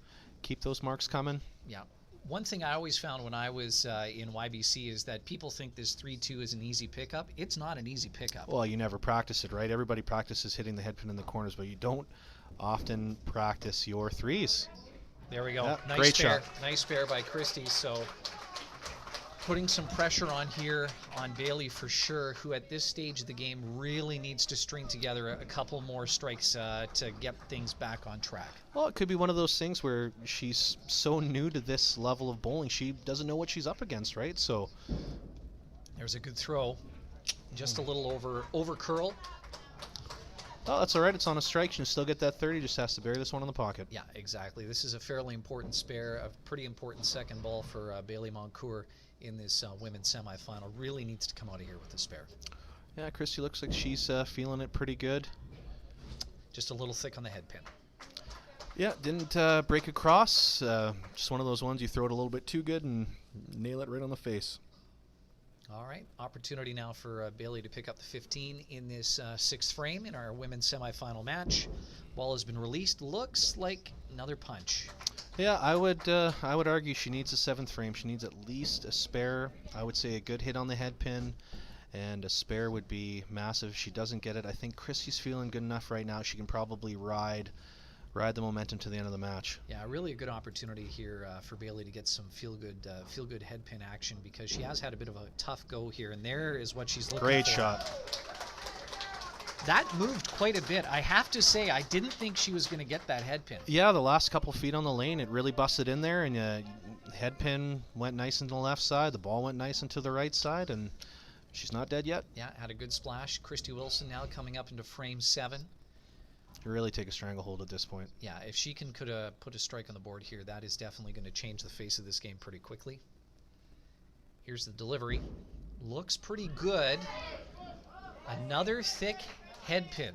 Keep those marks coming. Yeah. One thing I always found when I was in YBC is that people think this 3-2 is an easy pickup. It's not an easy pickup. Well, you never practice it, right? Everybody practices hitting the head pin in the corners, but you don't often practice your threes. There we go. Yeah, Nice great spare. shot. Nice spare by Christie. So putting some pressure on here on Bailey for sure, who at this stage of the game really needs to string together a couple more strikes to get things back on track. Well, it could be one of those things where she's so new to this level of bowling, she doesn't know what she's up against, right? So there's a good throw. Just a little over curl. oh, that's all right. It's on a strike. She can still get that 30. Just has to bury this one in the pocket. Yeah, exactly. This is a fairly important spare, a pretty important second ball for Bailey Moncourt in this women's semifinal. Really needs to come out of here with a spare. Yeah, Christy looks like she's feeling it pretty good. Just a little thick on the head pin. Yeah, didn't break across. Just one of those ones you throw it a little bit too good and nail it right on the face. All right, opportunity now for Bailey to pick up the 15 in this sixth frame in our women's semifinal match. Ball has been released. Looks like another punch. Yeah, I would argue she needs a seventh frame. She needs at least a spare. I would say a good hit on the head pin, and a spare would be massive. If she doesn't get it, I think Christy's feeling good enough right now. She can probably ride the momentum to the end of the match. Yeah, really a good opportunity here for Bailey to get some feel good head pin action, because she has had a bit of a tough go here, and there is what she's looking Great for. shot. That moved quite a bit. I have to say, I didn't think she was going to get that head pin. Yeah, the last couple feet on the lane, it really busted in there, and head pin went nice into the left side. The ball went nice into the right side, and she's not dead yet. Yeah, had a good splash. Christy Wilson now coming up into frame 7. You really take a stranglehold at this point. Yeah, if she can put a strike on the board here, that is definitely going to change the face of this game pretty quickly. Here's the delivery. Looks pretty good. Another thick head pin.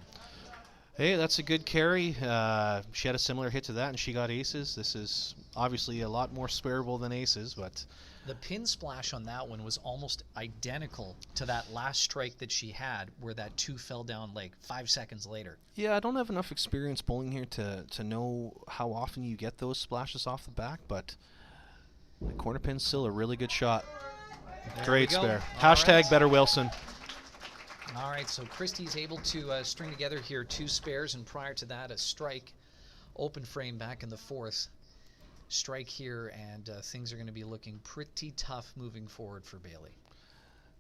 Hey, that's a good carry. She had a similar hit to that, and she got aces. This is obviously a lot more spareable than aces, but the pin splash on that one was almost identical to that last strike that she had, where that 2 fell down like 5 seconds later. yeah, I don't have enough experience bowling here to know how often you get those splashes off the back, but the corner pin's still a really good shot. There Great we go. spare. All Hashtag right. better Wilson. All right, so Christie's able to string together here 2 spares, and prior to that, a strike. Open frame back in the 4th. Strike here, and things are going to be looking pretty tough moving forward for Bailey.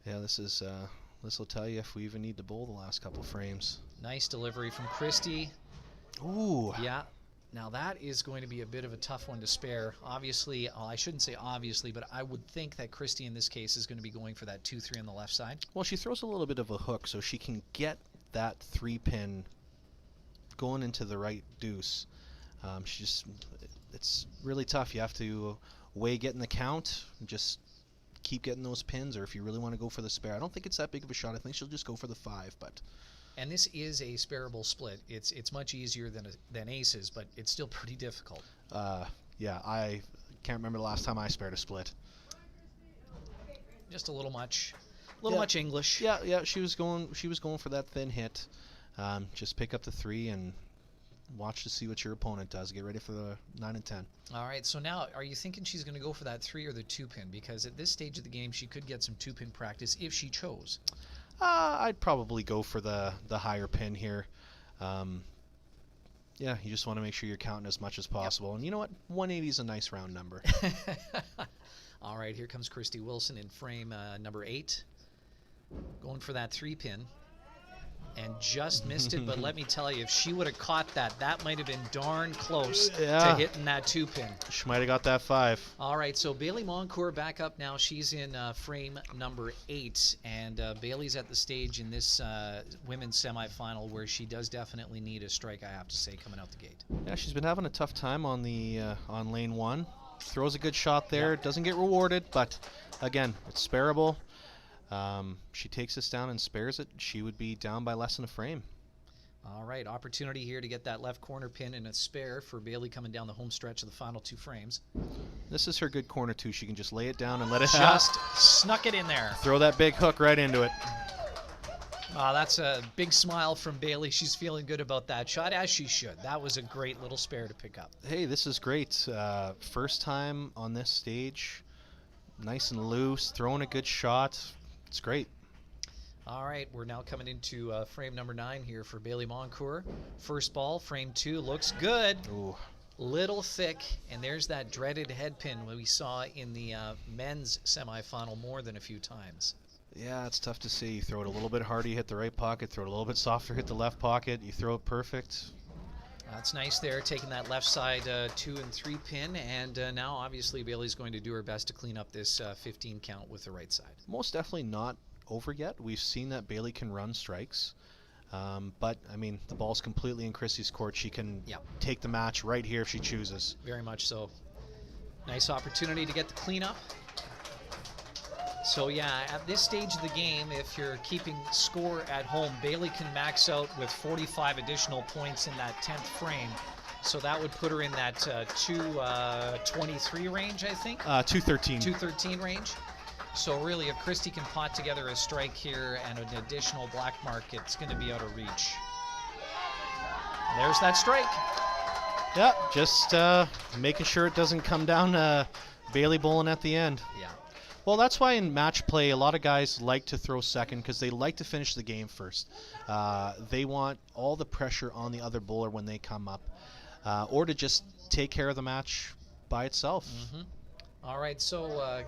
Yeah, this will tell you if we even need to bowl the last couple frames. Nice delivery from Christie. Ooh. Yeah. Now that is going to be a bit of a tough one to spare. Obviously, I shouldn't say obviously, but I would think that Christie in this case is going to be going for that 2-3 on the left side. Well, she throws a little bit of a hook, so she can get that 3-pin going into the right deuce. It's really tough. You have to weigh getting the count, just keep getting those pins, or if you really want to go for the spare. I don't think it's that big of a shot. I think she'll just go for the 5, but... And this is a spareable split. It's much easier than aces, but it's still pretty difficult. Yeah, I can't remember the last time I spared a split. Just a little much much English. Yeah, she was going for that thin hit. Just pick up the 3 and watch to see what your opponent does. Get ready for the 9 and 10. All right, so now are you thinking she's going to go for that 3 or the 2-pin? Because at this stage of the game, she could get some 2-pin practice if she chose. I'd probably go for the higher pin here. Yeah, you just want to make sure you're counting as much as possible. Yep. And you know what? 180 is a nice round number. All right, here comes Christy Wilson in frame number 8. Going for that 3-pin. And just missed it, but let me tell you, if she would have caught that, that might have been darn close to hitting that 2-pin. She might have got that 5. All right, so Bailey Moncourt back up now. She's in frame number 8, and Bailey's at the stage in this women's semifinal where she does definitely need a strike, I have to say, coming out the gate. Yeah, she's been having a tough time on the on lane 1. Throws a good shot there. Yep. Doesn't get rewarded, but again, it's spareable. She takes this down and spares it. She would be down by less than a frame. All right, opportunity here to get that left corner pin and a spare for Bailey coming down the home stretch of the final 2 frames. This is her good corner too. She can just lay it down and let it Just snuck it in there. Throw that big hook right into it. That's a big smile from Bailey. She's feeling good about that shot, as she should. That was a great little spare to pick up. Hey, this is great. First time on this stage. Nice and loose, throwing a good shot. It's great. All right, we're now coming into frame number 9 here for Bailey Moncourt. First ball, frame 2, looks good. Ooh. Little thick, and there's that dreaded head pin we saw in the men's semifinal more than a few times. Yeah, it's tough to see. You throw it a little bit harder, you hit the right pocket. Throw it a little bit softer, hit the left pocket. You throw it perfect. That's nice there, taking that left side 2 and 3 pin, and now obviously Bailey's going to do her best to clean up this 15 count with the right side. Most definitely not over yet. We've seen that Bailey can run strikes. But, I mean, the ball's completely in Christy's court. She can take the match right here if she chooses. Very much so. Nice opportunity to get the cleanup. So, yeah, at this stage of the game, if you're keeping score at home, Bailey can max out with 45 additional points in that 10th frame. So that would put her in that 223 range, I think? 213. 213 range. So really, if Christy can pot together a strike here and an additional black mark, it's going to be out of reach. There's that strike. Yeah, just making sure it doesn't come down Bailey bowling at the end. Yeah. Well, that's why in match play, a lot of guys like to throw second because they like to finish the game first. They want all the pressure on the other bowler when they come up, or to just take care of the match by itself. Mm-hmm. All right, so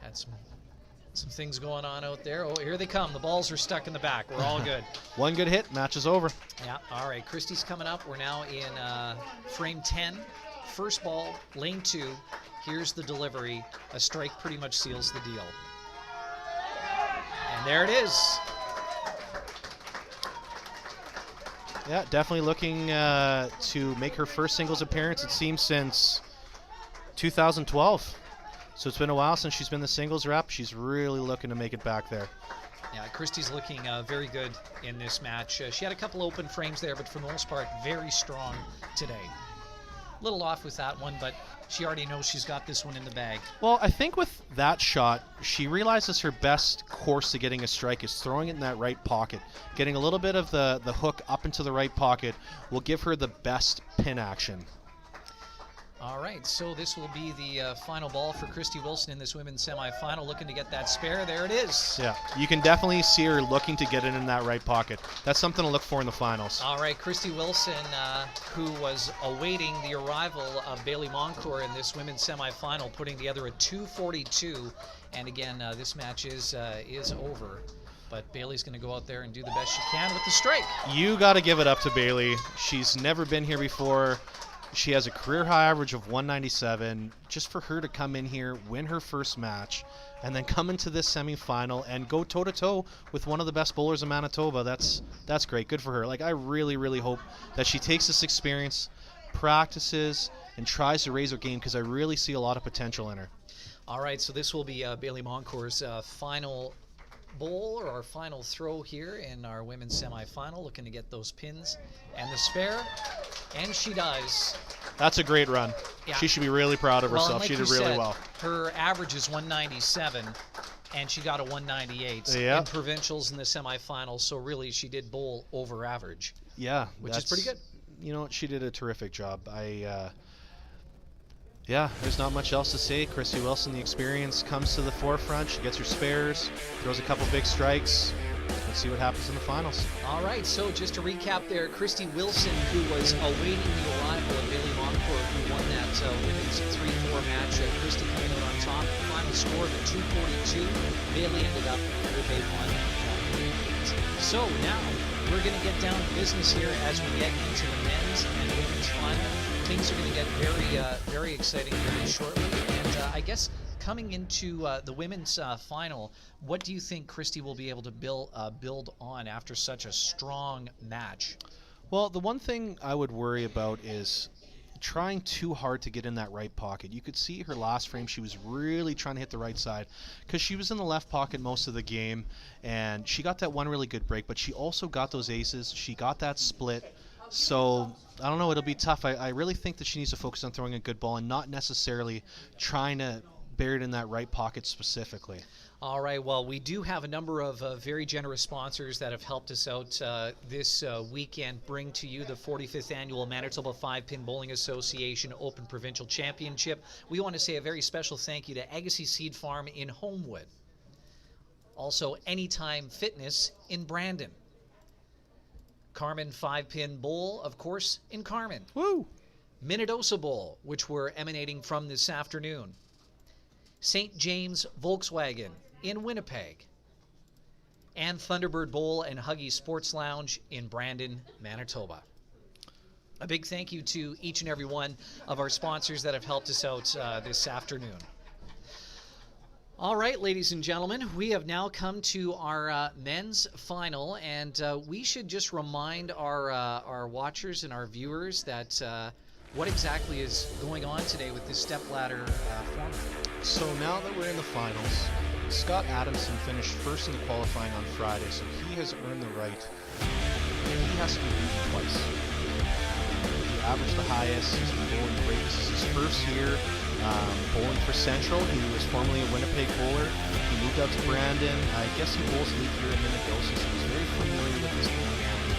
had some things going on out there. Oh, here they come. The balls are stuck in the back. We're all good. One good hit, match is over. Yeah, all right. Christy's coming up. We're now in frame 10. First ball, lane 2. Here's the delivery. A strike pretty much seals the deal. And there it is. Yeah, definitely looking to make her first singles appearance, it seems, since 2012. So it's been a while since she's been the singles rep. She's really looking to make it back there. Yeah, Christy's looking very good in this match. She had a couple open frames there, but for the most part, very strong today. A little off with that one, but she already knows she's got this one in the bag. Well, I think with that shot, she realizes her best course to getting a strike is throwing it in that right pocket. Getting a little bit of the hook up into the right pocket will give her the best pin action. All right, so this will be the final ball for Christy Wilson in this women's semifinal, looking to get that spare. There it is. Yeah, you can definitely see her looking to get it in that right pocket. That's something to look for in the finals. All right, Christy Wilson, who was awaiting the arrival of Bailey Moncourt in this women's semifinal, putting together a 242. And again, this match is over. But Bailey's going to go out there and do the best she can with the strike. You got to give it up to Bailey. She's never been here before. She has a career high average of 197. Just for her to come in here, win her first match, and then come into this semifinal and go toe-to-toe with one of the best bowlers in Manitoba, that's great. Good for her. Like, I really, really hope that she takes this experience, practices, and tries to raise her game because I really see a lot of potential in her. All right, so this will be Bailey Moncourt's final bowl or our final throw here in our women's semifinal, looking to get those pins and the spare, and she does. That's a great run. Yeah. She should be really proud of herself. Like she did really well. Her average is 197, and she got a 198 in provincials in the semifinals, so really she did bowl over average. Yeah. Which is pretty good. You know, she did a terrific job. Yeah, there's not much else to say. Christy Wilson, the experience comes to the forefront. She gets her spares, throws a couple big strikes. Let's see what happens in the finals. All right, so just to recap there, Christy Wilson, who was awaiting the arrival of Bailey Moncourt, who won that women's 3-4 match. Christy coming out on top. Final score of a 242. Bailey ended up where they won. So now we're going to get down to business here as we get into the men's and women's final. Things are going to get very exciting very shortly, and I guess coming into the women's final, what do you think Christy will be able to build on after such a strong match? Well, the one thing I would worry about is trying too hard to get in that right pocket. You could see her last frame, she was really trying to hit the right side because she was in the left pocket most of the game, and she got that one really good break, but she also got those aces. She got that split. So, I don't know, it'll be tough. I really think that she needs to focus on throwing a good ball and not necessarily trying to buried in that right pocket specifically. All right, well, we do have a number of very generous sponsors that have helped us out this weekend, bring to you the 45th Annual Manitoba 5-Pin Bowling Association Open Provincial Championship. We want to say a very special thank you to Agassiz Seed Farm in Homewood. Also, Anytime Fitness in Brandon. Carmen 5-Pin Bowl, of course, in Carmen. Woo! Minnedosa Bowl, which we're emanating from this afternoon. St. James Volkswagen in Winnipeg. And Thunderbird Bowl and Huggy Sports Lounge in Brandon, Manitoba. A big thank you to each and every one of our sponsors that have helped us out this afternoon. All right, ladies and gentlemen, we have now come to our men's final, and we should just remind our watchers and our viewers that what exactly is going on today with this stepladder format. So now that we're in the finals, Scott Adamson finished first in the qualifying on Friday, so he has earned the right. He has to be beaten twice. He averaged the highest. He's been bowling great. This is his first year bowling for Central. He was formerly a Winnipeg bowler. He moved out to Brandon. I guess he bowls league here in Minnedosa, so he's very familiar with this bowling alley.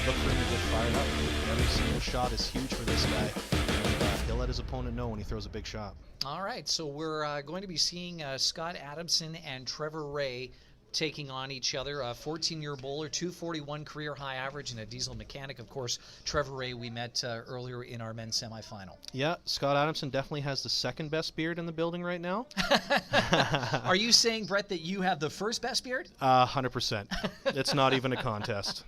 Look for him to get fired up. Every single shot is huge for this guy. And, he'll let his opponent know when he throws a big shot. All right, so we're going to be seeing Scott Adamson and Trevor Ray taking on each other. A 14-year bowler, 241 career high average, and a diesel mechanic. Of course, Trevor Ray we met earlier in our men's semifinal. Yeah, Scott Adamson definitely has the second best beard in the building right now. Are you saying, Brett, that you have the first best beard? 100%. It's not even a contest.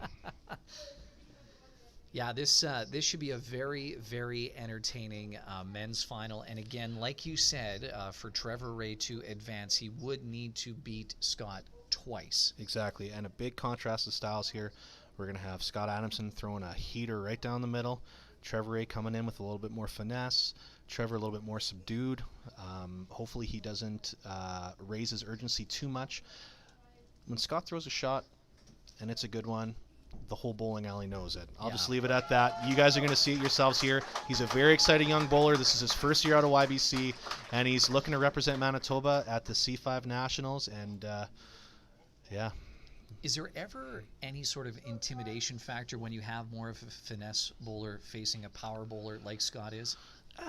Yeah, this should be a very, very entertaining men's final. And again, like you said, for Trevor Ray to advance, he would need to beat Scott twice. Exactly, and a big contrast of styles here. We're going to have Scott Adamson throwing a heater right down the middle. Trevor Ray coming in with a little bit more finesse. Trevor a little bit more subdued. Hopefully he doesn't raise his urgency too much. When Scott throws a shot, and it's a good one, the whole bowling alley knows it. I'll just leave it at that. You guys are going to see it yourselves here. He's a very exciting young bowler. This is his first year out of YBC, and he's looking to represent Manitoba at the C5 Nationals, and yeah. Is there ever any sort of intimidation factor when you have more of a finesse bowler facing a power bowler like Scott is?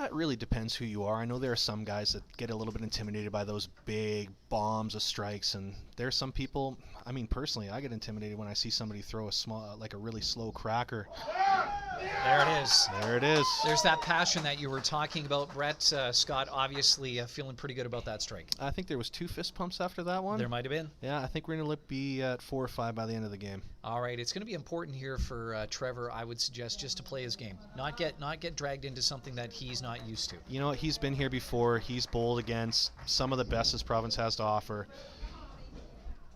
It really depends who you are. I know there are some guys that get a little bit intimidated by those big bombs of strikes, and there are some people, I mean, personally, I get intimidated when I see somebody throw a small, like a really slow cracker. There it is. There it is. There's that passion that you were talking about, Brett. Scott obviously feeling pretty good about that strike. I think there was 2 fist pumps after that one. There might have been. Yeah, I think we're going to be at 4 or 5 by the end of the game. All right, it's going to be important here for Trevor, I would suggest, just to play his game. Not get dragged into something that he's not used to. You know what? He's been here before. He's bowled against some of the best this province has to offer.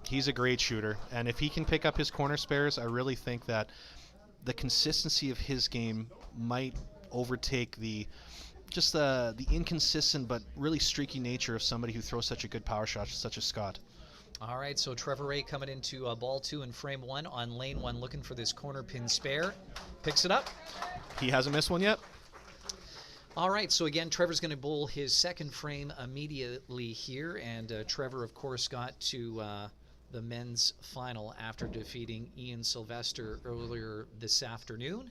He's a great shooter, and if he can pick up his corner spares, I really think that the consistency of his game might overtake the inconsistent but really streaky nature of somebody who throws such a good power shot such as Scott. All right, so Trevor Ray coming into ball 2 in frame 1 on lane 1, looking for this corner pin spare. Picks it up. He hasn't missed one yet. All right, so again, Trevor's going to bowl his second frame immediately here, and Trevor, of course, got to the men's final after defeating Ian Sylvester earlier this afternoon.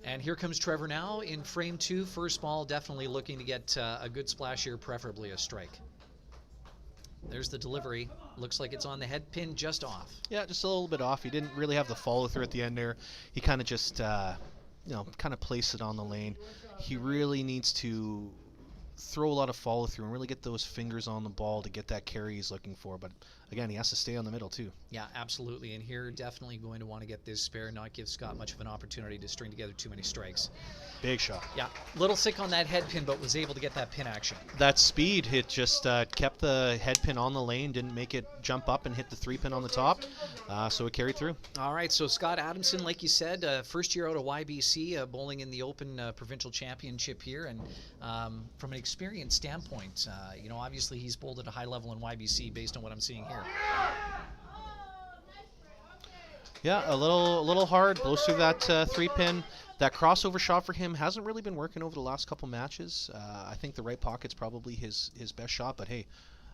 And here comes Trevor now in frame 2, first ball, definitely looking to get a good splash here, preferably a strike. There's the delivery. Looks like it's on the head pin, just off. Yeah, just a little bit off. He didn't really have the follow through at the end there. He kind of just, kind of placed it on the lane. He really needs to throw a lot of follow through and really get those fingers on the ball to get that carry he's looking for. But again, he has to stay on the middle too. Yeah, absolutely. And here, definitely going to want to get this spare, not give Scott much of an opportunity to string together too many strikes. Big shot. Yeah, little thick on that head pin, but was able to get that pin action. That speed, it just kept the head pin on the lane, didn't make it jump up and hit the 3 pin on the top, so it carried through. All right, so Scott Adamson, like you said, first year out of YBC, bowling in the Open Provincial Championship here, and from an experience standpoint, obviously he's bowled at a high level in YBC based on what I'm seeing here. Yeah, a little hard, blows through that 3 pin. That crossover shot for him hasn't really been working over the last couple matches. I think the right pocket's probably his best shot, but hey,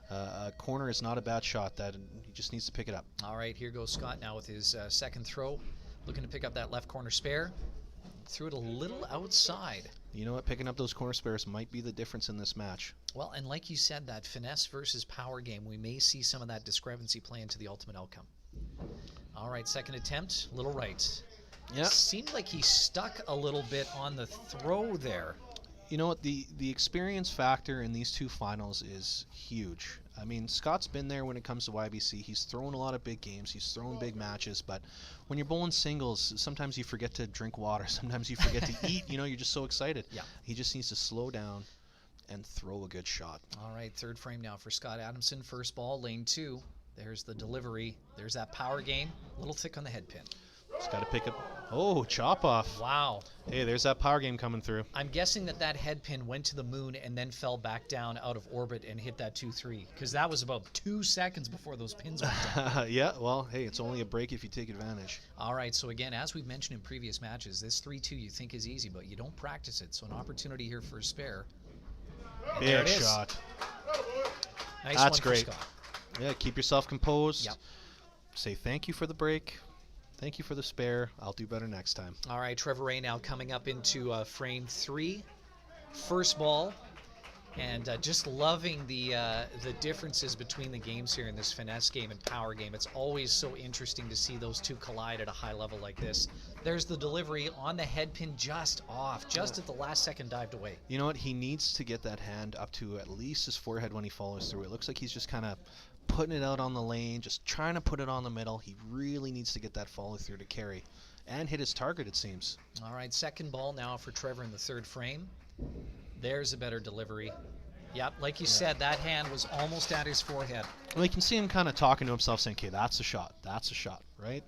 a corner is not a bad shot. That he just needs to pick it up. All right, here goes Scott now with his second throw, looking to pick up that left corner spare. Threw it a little outside. You know what? Picking up those corner spares might be the difference in this match. Well, and like you said, that finesse versus power game, we may see some of that discrepancy play into the ultimate outcome. All right, second attempt, little right. Yeah. Seemed like he stuck a little bit on the throw there. You know what? The experience factor in these two finals is huge. I mean, Scott's been there when it comes to YBC. He's thrown a lot of big games. He's thrown big matches. But when you're bowling singles, sometimes you forget to drink water. Sometimes you forget to eat. You know, you're just so excited. Yeah. He just needs to slow down and throw a good shot. All right, third frame now for Scott Adamson. First ball, lane 2. There's the delivery. There's that power game. A little thick on the head pin. Just got to pick up. Oh, chop off. Wow. Hey, there's that power game coming through. I'm guessing that head pin went to the moon and then fell back down out of orbit and hit that 2-3, because that was about 2 seconds before those pins went down. Yeah, well, hey, it's only a break if you take advantage. All right, so again, as we've mentioned in previous matches, this 3-2 you think is easy, but you don't practice it. So an opportunity here for a spare. And there Big it is. shot. Nice That's one great. for Scott. Yeah, keep yourself composed. Yep. Say thank you for the break. Thank you for the spare. I'll do better next time. All right, Trevor Ray now coming up into frame 3. First ball. And just loving the differences between the games here in this finesse game and power game. It's always so interesting to see those two collide at a high level like this. There's the delivery on the head pin, just off, just at the last second dived away. You know what? He needs to get that hand up to at least his forehead when he follows through. It looks like he's just kind of putting it out on the lane, just trying to put it on the middle. He really needs to get that follow through to carry and hit his target, it seems. All right, second ball now for Trevor in the third frame. There's a better delivery. Yep, like you said, that hand was almost at his forehead. Well, you can see him kind of talking to himself, saying, okay, that's a shot, right?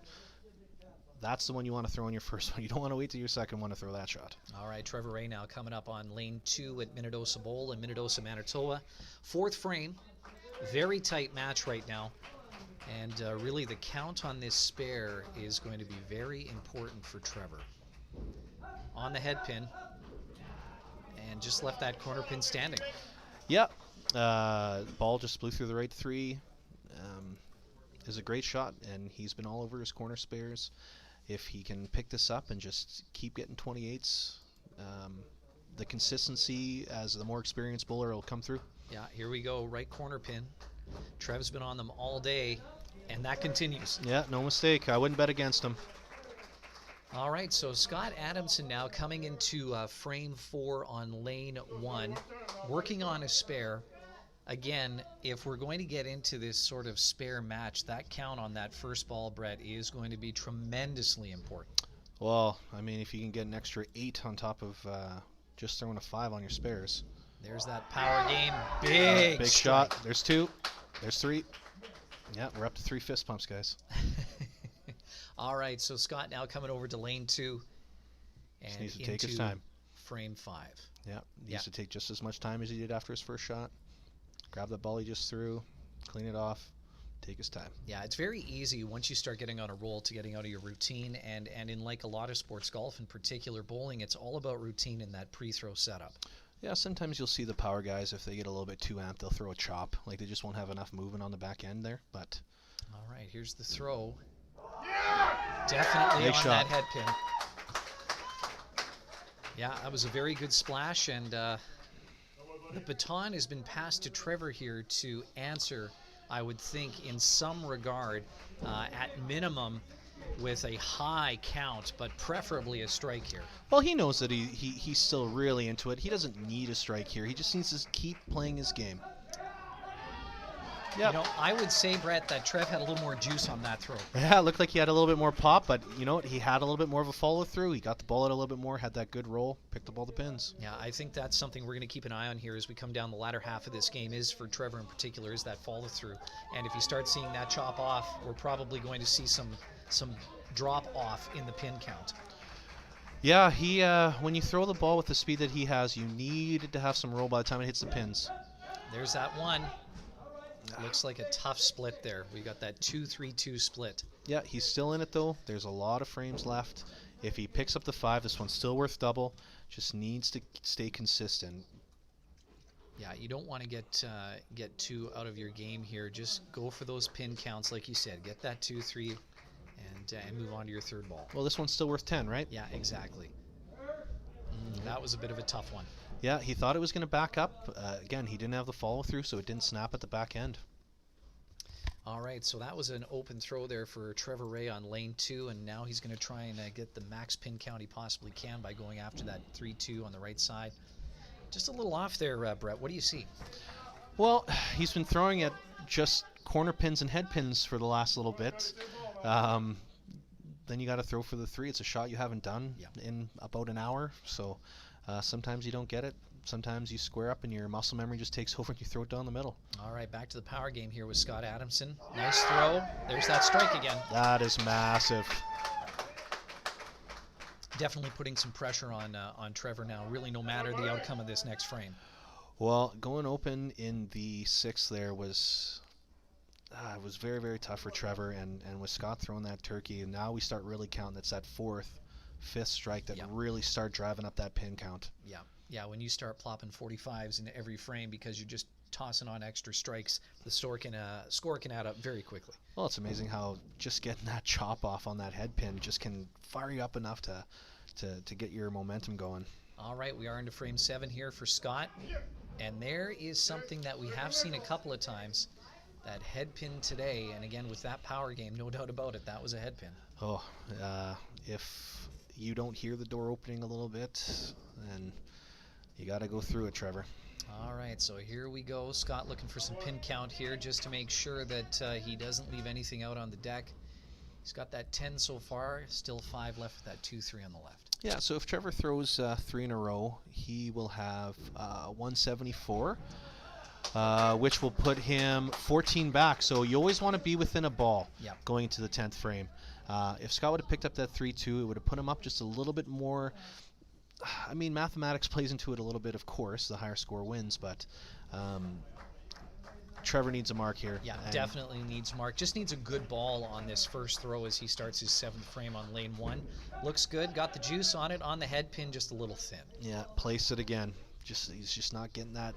That's the one you want to throw in your first one. You don't want to wait till your second one to throw that shot. All right, Trevor Ray now coming up on lane 2 at Minnedosa Bowl in Minnedosa, Manitoba. Fourth frame, very tight match right now. And really the count on this spare is going to be very important for Trevor. On the head pin, and just left that corner pin standing. Yep. Ball just blew through the right 3. Is a great shot, and he's been all over his corner spares. If he can pick this up and just keep getting 28s, the consistency as the more experienced bowler will come through. Yeah, here we go, right corner pin. Trev's been on them all day, and that continues. Yeah, no mistake. I wouldn't bet against him. All right, so Scott Adamson now coming into frame 4 on lane 1, working on a spare. Again, if we're going to get into this sort of spare match, that count on that first ball, Brett, is going to be tremendously important. Well, I mean, if you can get an extra 8 on top of just throwing a 5 on your spares. There's that power game. Big strike. shot. There's 2. There's 3. Yeah, we're up to 3 fist pumps, guys. All right, so Scott now coming over to lane 2 and Just needs to into take his time. frame 5. Yeah, needs to take just as much time as he did after his first shot. Grab the ball he just threw, clean it off, take his time. Yeah, it's very easy once you start getting on a roll to getting out of your routine, and in like a lot of sports, golf in particular, bowling, it's all about routine in that pre-throw setup. Yeah, sometimes you'll see the power guys, if they get a little bit too amped, they'll throw a chop. Like they just won't have enough movement on the back end there. But all right, here's the throw. Definitely big on shot. that head pin. Yeah, that was a very good splash, and the baton has been passed to Trevor here to answer, I would think, in some regard, at minimum, with a high count, but preferably a strike here. well, he knows that he's still really into it. He doesn't need a strike here. He just needs to keep playing his game. You know, I would say, Brett, that Trev had a little more juice on that throw. Yeah, it looked like he had a little bit more pop, but you know what? He had a little bit more of a follow through. He got the ball out a little bit more, had that good roll, picked up all the pins. Yeah, I think that's something we're going to keep an eye on here as we come down the latter half of this game, is for Trevor in particular, is that follow through. And if you start seeing that chop off, we're probably going to see some drop off in the pin count. Yeah, he when you throw the ball with the speed that he has, you need to have some roll by the time it hits the pins. There's that one. Looks like a tough split there. We got that 2-3-2 split. Yeah, he's still in it though. There's a lot of frames left. If he picks up the 5, this one's still worth double. Just needs to stay consistent. Yeah, you don't want to get too out of your game here. Just go for those pin counts, like you said. Get that 2, 3, and move on to your third ball. Well, this one's still worth 10, right? Yeah, exactly. That was a bit of a tough one. Yeah, he thought it was going to back up. Again, he didn't have the follow through, so it didn't snap at the back end. All right, so that was an open throw there for Trevor Ray on lane 2, and now he's going to try and get the max pin count he possibly can by going after that 3-2 on the right side. Just a little off there, Brett. What do you see? Well, he's been throwing at just corner pins and head pins for the last little bit. Then you got to throw for the 3. It's a shot you haven't done in about an hour, so sometimes you don't get it. Sometimes you square up and your muscle memory just takes over and you throw it down the middle. All right, back to the power game here with Scott Adamson. Nice throw. There's that strike again. That is massive. Definitely putting some pressure on Trevor now, really, no matter the outcome of this next frame. Well, going open in the 6th there was it was very, very tough for Trevor, and with Scott throwing that turkey, and now we start really counting. That's that 4th, 5th strike that really start driving up that pin count. Yeah, when you start plopping 45s into every frame because you're just tossing on extra strikes, the score can add up very quickly. Well, it's amazing how just getting that chop off on that head pin just can fire you up enough to get your momentum going. All right, we are into frame 7 here for Scott, and there is something that we have seen a couple of times, that head pin today, and again with that power game, no doubt about it, that was a head pin. Oh, if you don't hear the door opening a little bit, then you got to go through it, Trevor. All right, so here we go. Scott looking for some pin count here just to make sure that he doesn't leave anything out on the deck. He's got that 10 so far, still 5 left with that 2-3 on the left. Yeah, so if Trevor throws 3 in a row, he will have 174, which will put him 14 back. So you always want to be within a ball going into the 10th frame. If Scott would have picked up that 3-2, it would have put him up just a little bit more. I mean, mathematics plays into it a little bit, of course. The higher score wins, but Trevor needs a mark here. Yeah, definitely needs a mark. Just needs a good ball on this first throw as he starts his 7th frame on lane 1. Looks good. Got the juice on it. On the head pin, just a little thin. Yeah, place it again. He's just not getting that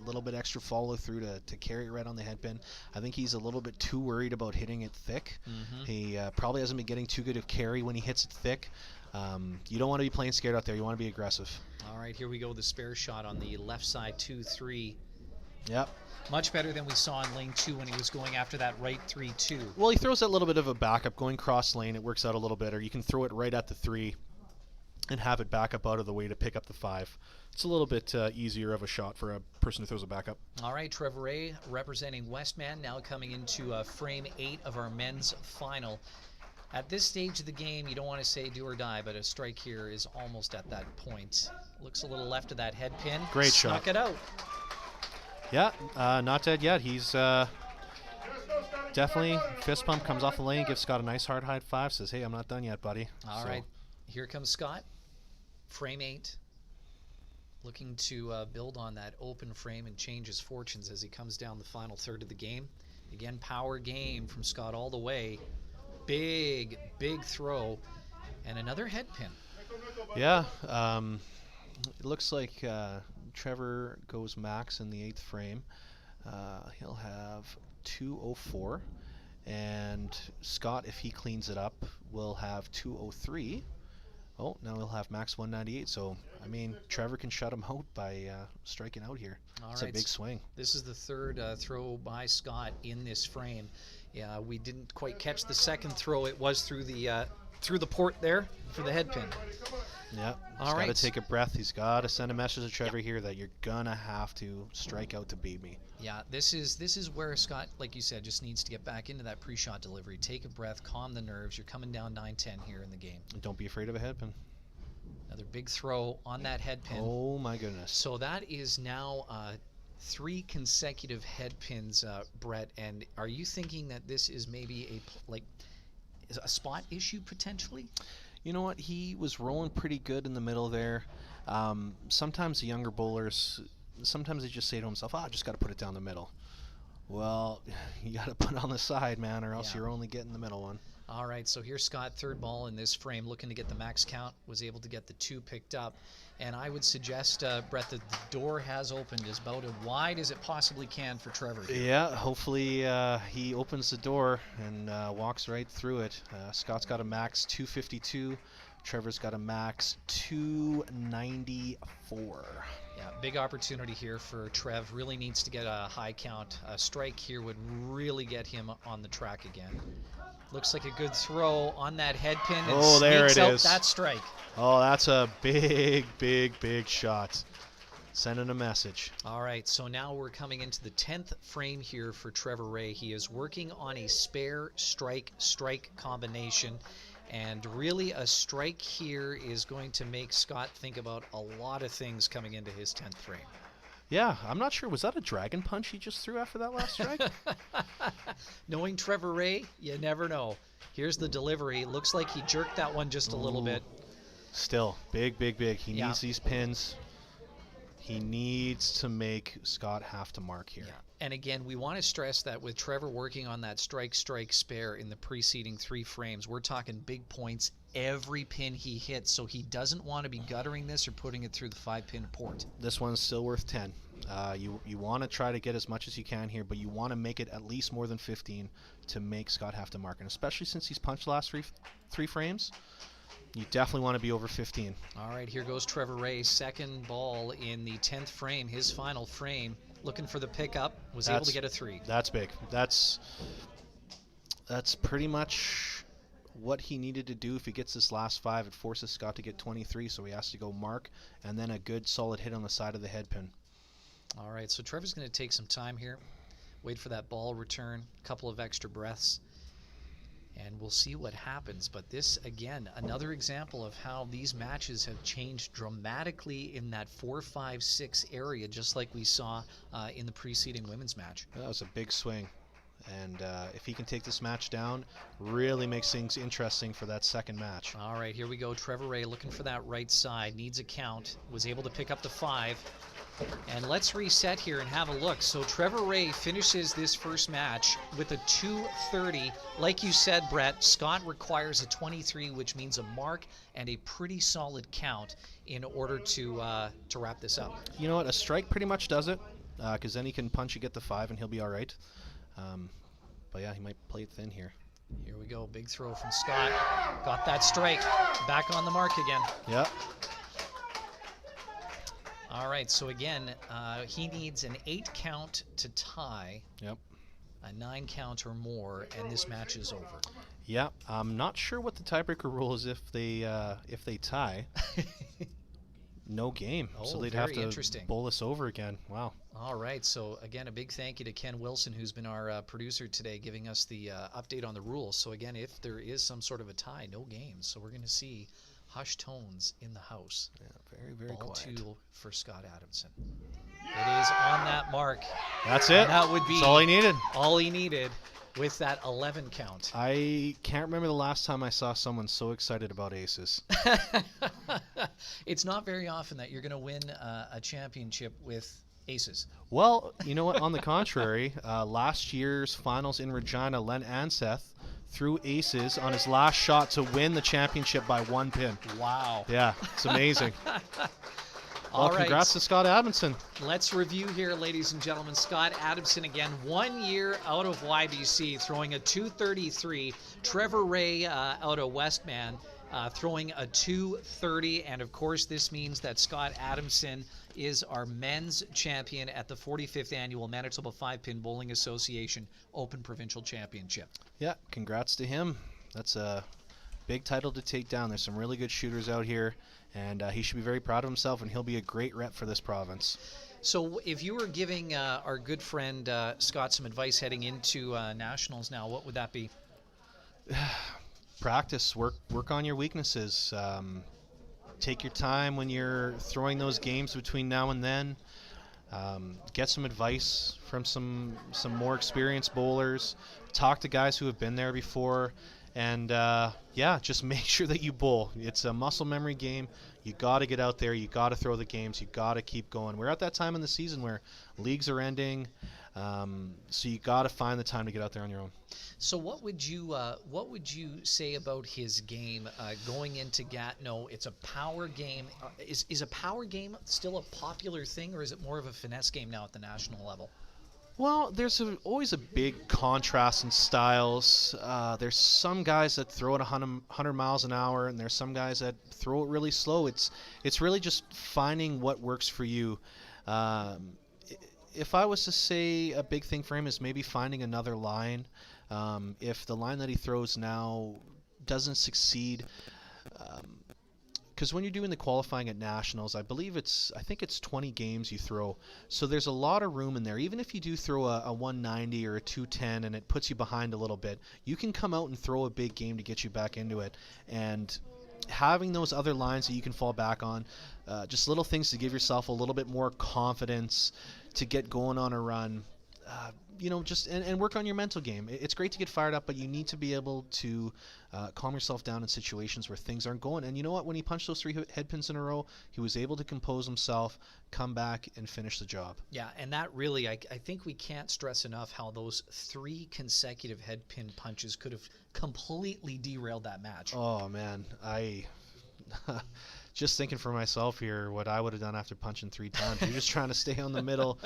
little bit extra follow through to carry it right on the head pin. I think he's a little bit too worried about hitting it thick. He probably hasn't been getting too good of carry when he hits it thick. You don't want to be playing scared out there. You want to be aggressive. All right, here we go. The spare shot on the left side, 2-3. Yep. Much better than we saw in lane 2 when he was going after that right 3-2. Well, he throws that little bit of a backup going cross lane. It works out a little better. You can throw it right at the 3 and have it back up out of the way to pick up the 5. It's a little bit easier of a shot for a person who throws a backup. All right, Trevor Ray representing Westman, now coming into frame 8 of our men's final. At this stage of the game, you don't want to say do or die, but a strike here is almost at that point. Looks a little left of that head pin. Great Snuck shot. It out. Yeah, not dead yet. He's definitely fist pump, comes off the lane, gives Scott a nice hard high 5, says, hey, I'm not done yet, buddy. All right, here comes Scott. Frame 8. Looking to build on that open frame and change his fortunes as he comes down the final third of the game. Again, power game from Scott all the way. Big throw. And another head pin. Yeah, it looks like Trevor goes max in the 8th frame. He'll have 204. And Scott, if he cleans it up, will have 203. Oh, now he'll have max 198. So, I mean, Trevor can shut him out by striking out here. It's a big swing. This is the third throw by Scott in this frame. Yeah, we didn't quite catch the second throw. It was through the port there for the head pin. Yeah, he's got to take a breath. He's got to send a message to Trevor here that you're gonna have to strike out to beat me. Yeah, this is where Scott, like you said, just needs to get back into that pre-shot delivery. Take a breath, calm the nerves. You're coming down 9-10 here in the game. And don't be afraid of a head pin. Another big throw on that head pin. Oh my goodness. So that is now 3 consecutive head pins, Brett. And are you thinking that this is maybe a spot issue potentially? You know what? He was rolling pretty good in the middle there. Sometimes the younger bowlers, sometimes they just say to himself, I just got to put it down the middle. Well, you got to put it on the side, man, or else you're only getting the middle one. All right, so here's Scott, third ball in this frame, looking to get the max count, was able to get the 2 picked up. And I would suggest, Brett, that the door has opened as about as wide as it possibly can for Trevor here. Yeah, hopefully he opens the door and walks right through it. Scott's got a max 252. Trevor's got a max 294. Yeah, big opportunity here for Trev. Really needs to get a high count. A strike here would really get him on the track again. Looks like a good throw on that head pin. And Oh, there sneaks it out is. that strike. Oh, that's a big, big, big shot. Sending a message. All right, so now we're coming into the 10th frame here for Trevor Ray. He is working on a spare strike combination. And really a strike here is going to make Scott think about a lot of things coming into his 10th frame. Yeah, I'm not sure. Was that a dragon punch he just threw after that last strike? Knowing Trevor Ray, you never know. Here's the delivery. Looks like he jerked that one just a little bit. Still, big, big, big. He Yeah. needs these pins. He needs to make Scott have to mark here. Yeah. And again, we want to stress that with Trevor working on that strike spare in the preceding 3 frames, we're talking big points every pin he hits, so he doesn't want to be guttering this or putting it through the 5-pin port. This one's still worth 10. You want to try to get as much as you can here, but you want to make it at least more than 15 to make Scott have to mark. And especially since he's punched the last three frames, you definitely want to be over 15. All right, here goes Trevor Ray, second ball in the 10th frame, his final frame. Looking for the pickup, was able to get a 3. That's big. That's pretty much what he needed to do. If he gets this last 5, it forces Scott to get 23, so he has to go mark, and then a good solid hit on the side of the head pin. All right, so Trevor's going to take some time here, wait for that ball return, a couple of extra breaths, and we'll see what happens. But this, again, another example of how these matches have changed dramatically in that 4, 5, 6 area, just like we saw in the preceding women's match. That was a big swing. And if he can take this match down, really makes things interesting for that second match. All right, here we go. Trevor Ray looking for that right side, needs a count, was able to pick up the 5. And let's reset here and have a look. So Trevor Ray finishes this first match with a 230. Like you said, Brett, Scott requires a 23, which means a mark and a pretty solid count in order to wrap this up. You know what? A strike pretty much does it, because then he can punch you, get the 5, and he'll be all right. But yeah, he might play it thin here. Here we go. Big throw from Scott. Got that strike. Back on the mark again. Yep. All right, so again, he needs an 8 count to tie. Yep. A 9 count or more, and this match is over. Yeah, I'm not sure what the tiebreaker rule is if they tie. No game, so they'd have to bowl this over again. Wow. All right, so again, a big thank you to Ken Wilson, who's been our producer today, giving us the update on the rules. So again, if there is some sort of a tie, no games. So we're going to see hushed tones in the house. Yeah, very, very Ball quiet. 2 for Scott Adamson. It is on that mark. That's it. And that would be That's all he needed. All he needed with that 11 count. I can't remember the last time I saw someone so excited about aces. It's not very often that you're going to win a championship with aces. Well, you know what? On the contrary, last year's finals in Regina, Len Anseth threw aces on his last shot to win the championship by 1 pin. Wow. Yeah, it's amazing. All right. Congrats to Scott Adamson. Let's review here, ladies and gentlemen. Scott Adamson again, 1 year out of YBC, throwing a 233. Trevor Ray out of Westman, throwing a 230. And of course, this means that Scott Adamson is our men's champion at the 45th annual Manitoba 5-Pin Bowling Association Open Provincial Championship. Yeah, congrats to him. That's a big title to take down. There's some really good shooters out here, and he should be very proud of himself, and he'll be a great rep for this province. So if you were giving our good friend Scott some advice heading into nationals now, what would that be? Practice. Work on your weaknesses. Take your time when you're throwing those games between now and then. Get some advice from some more experienced bowlers. Talk to guys who have been there before, And yeah, just make sure that you bowl. It's a muscle memory game. You got to get out there. You got to throw the games. You got to keep going. We're at that time in the season where leagues are ending, so you got to find the time to get out there on your own. So what would you say about his game going into Gatineau? It's a power game. Is a power game still a popular thing, or is it more of a finesse game now at the national level? Well, there's always a big contrast in styles. There's some guys that throw it 100 miles an hour, and there's some guys that throw it really slow. It's really just finding what works for you. If I was to say a big thing for him is maybe finding another line. If the line that he throws now doesn't succeed, because when you're doing the qualifying at nationals, I think it's 20 games you throw, so there's a lot of room in there. Even if you do throw a 190 or a 210 and it puts you behind a little bit, you can come out and throw a big game to get you back into it. And having those other lines that you can fall back on, just little things to give yourself a little bit more confidence to get going on a run. Just and work on your mental game. It's great to get fired up, but you need to be able to calm yourself down in situations where things aren't going. And you know what? When he punched those 3 head pins in a row, he was able to compose himself, come back, and finish the job. Yeah, and that really, I think we can't stress enough how those 3 consecutive head pin punches could have completely derailed that match. Oh, man. Just thinking for myself here, what I would have done after punching 3 times. You're just trying to stay on the middle.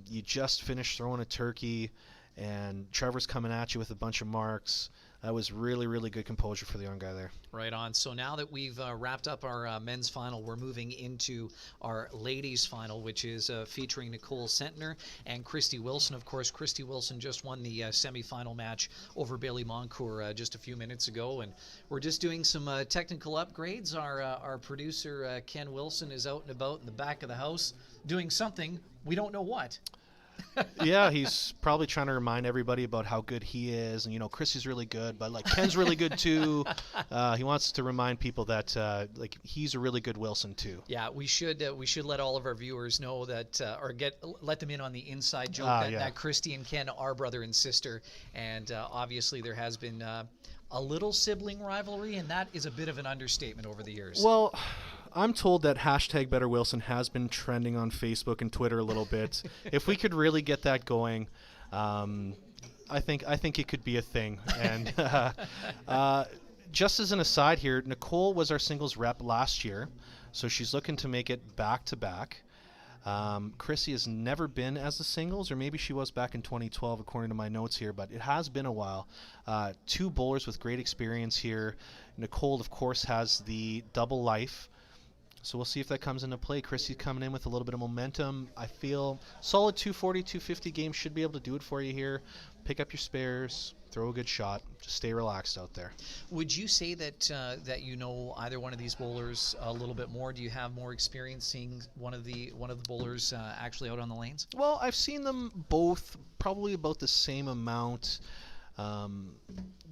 You just finished throwing a turkey, and Trevor's coming at you with a bunch of marks. That was really, really good composure for the young guy there. Right on. So now that we've wrapped up our men's final, we're moving into our ladies' final, which is featuring Nicole Sentner and Christy Wilson. Of course, Christy Wilson just won the semifinal match over Bailey Moncourt just a few minutes ago, and we're just doing some technical upgrades. Our producer, Ken Wilson, is out and about in the back of the house doing something. We don't know what. Yeah, he's probably trying to remind everybody about how good he is, and Chrissy's really good, but Ken's really good too. He wants to remind people that he's a really good Wilson too. Yeah, we should let all of our viewers know that, or let them in on the inside joke that Christy and Ken are brother and sister, and obviously there has been a little sibling rivalry, and that is a bit of an understatement over the years. Well, I'm told that #BetterWilson has been trending on Facebook and Twitter a little bit. If we could really get that going, I think it could be a thing. And just as an aside here, Nicole was our singles rep last year, so she's looking to make it back-to-back. Chrissy has never been as a singles, or maybe she was back in 2012 according to my notes here, but it has been a while. 2 bowlers with great experience here. Nicole, of course, has the double life. So we'll see if that comes into play. Chrissy's coming in with a little bit of momentum. I feel solid 240, 250 games should be able to do it for you here. Pick up your spares, throw a good shot, just stay relaxed out there. Would you say that either one of these bowlers a little bit more? Do you have more experience seeing one of the bowlers actually out on the lanes? Well, I've seen them both probably about the same amount.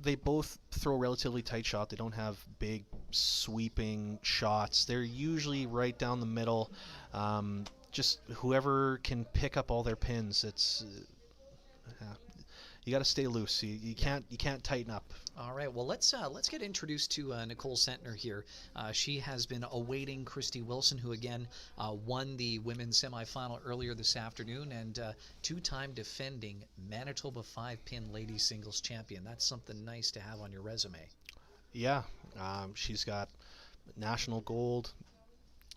They both throw a relatively tight shot. They don't have big sweeping shots. They're usually right down the middle. Just whoever can pick up all their pins. It's you got to stay loose. You can't tighten up. All right. Well, let's get introduced to Nicole Sentner here. She has been awaiting Christy Wilson, who again won the women's semifinal earlier this afternoon, and 2-time defending Manitoba 5-pin ladies singles champion. That's something nice to have on your resume. Yeah. She's got national gold.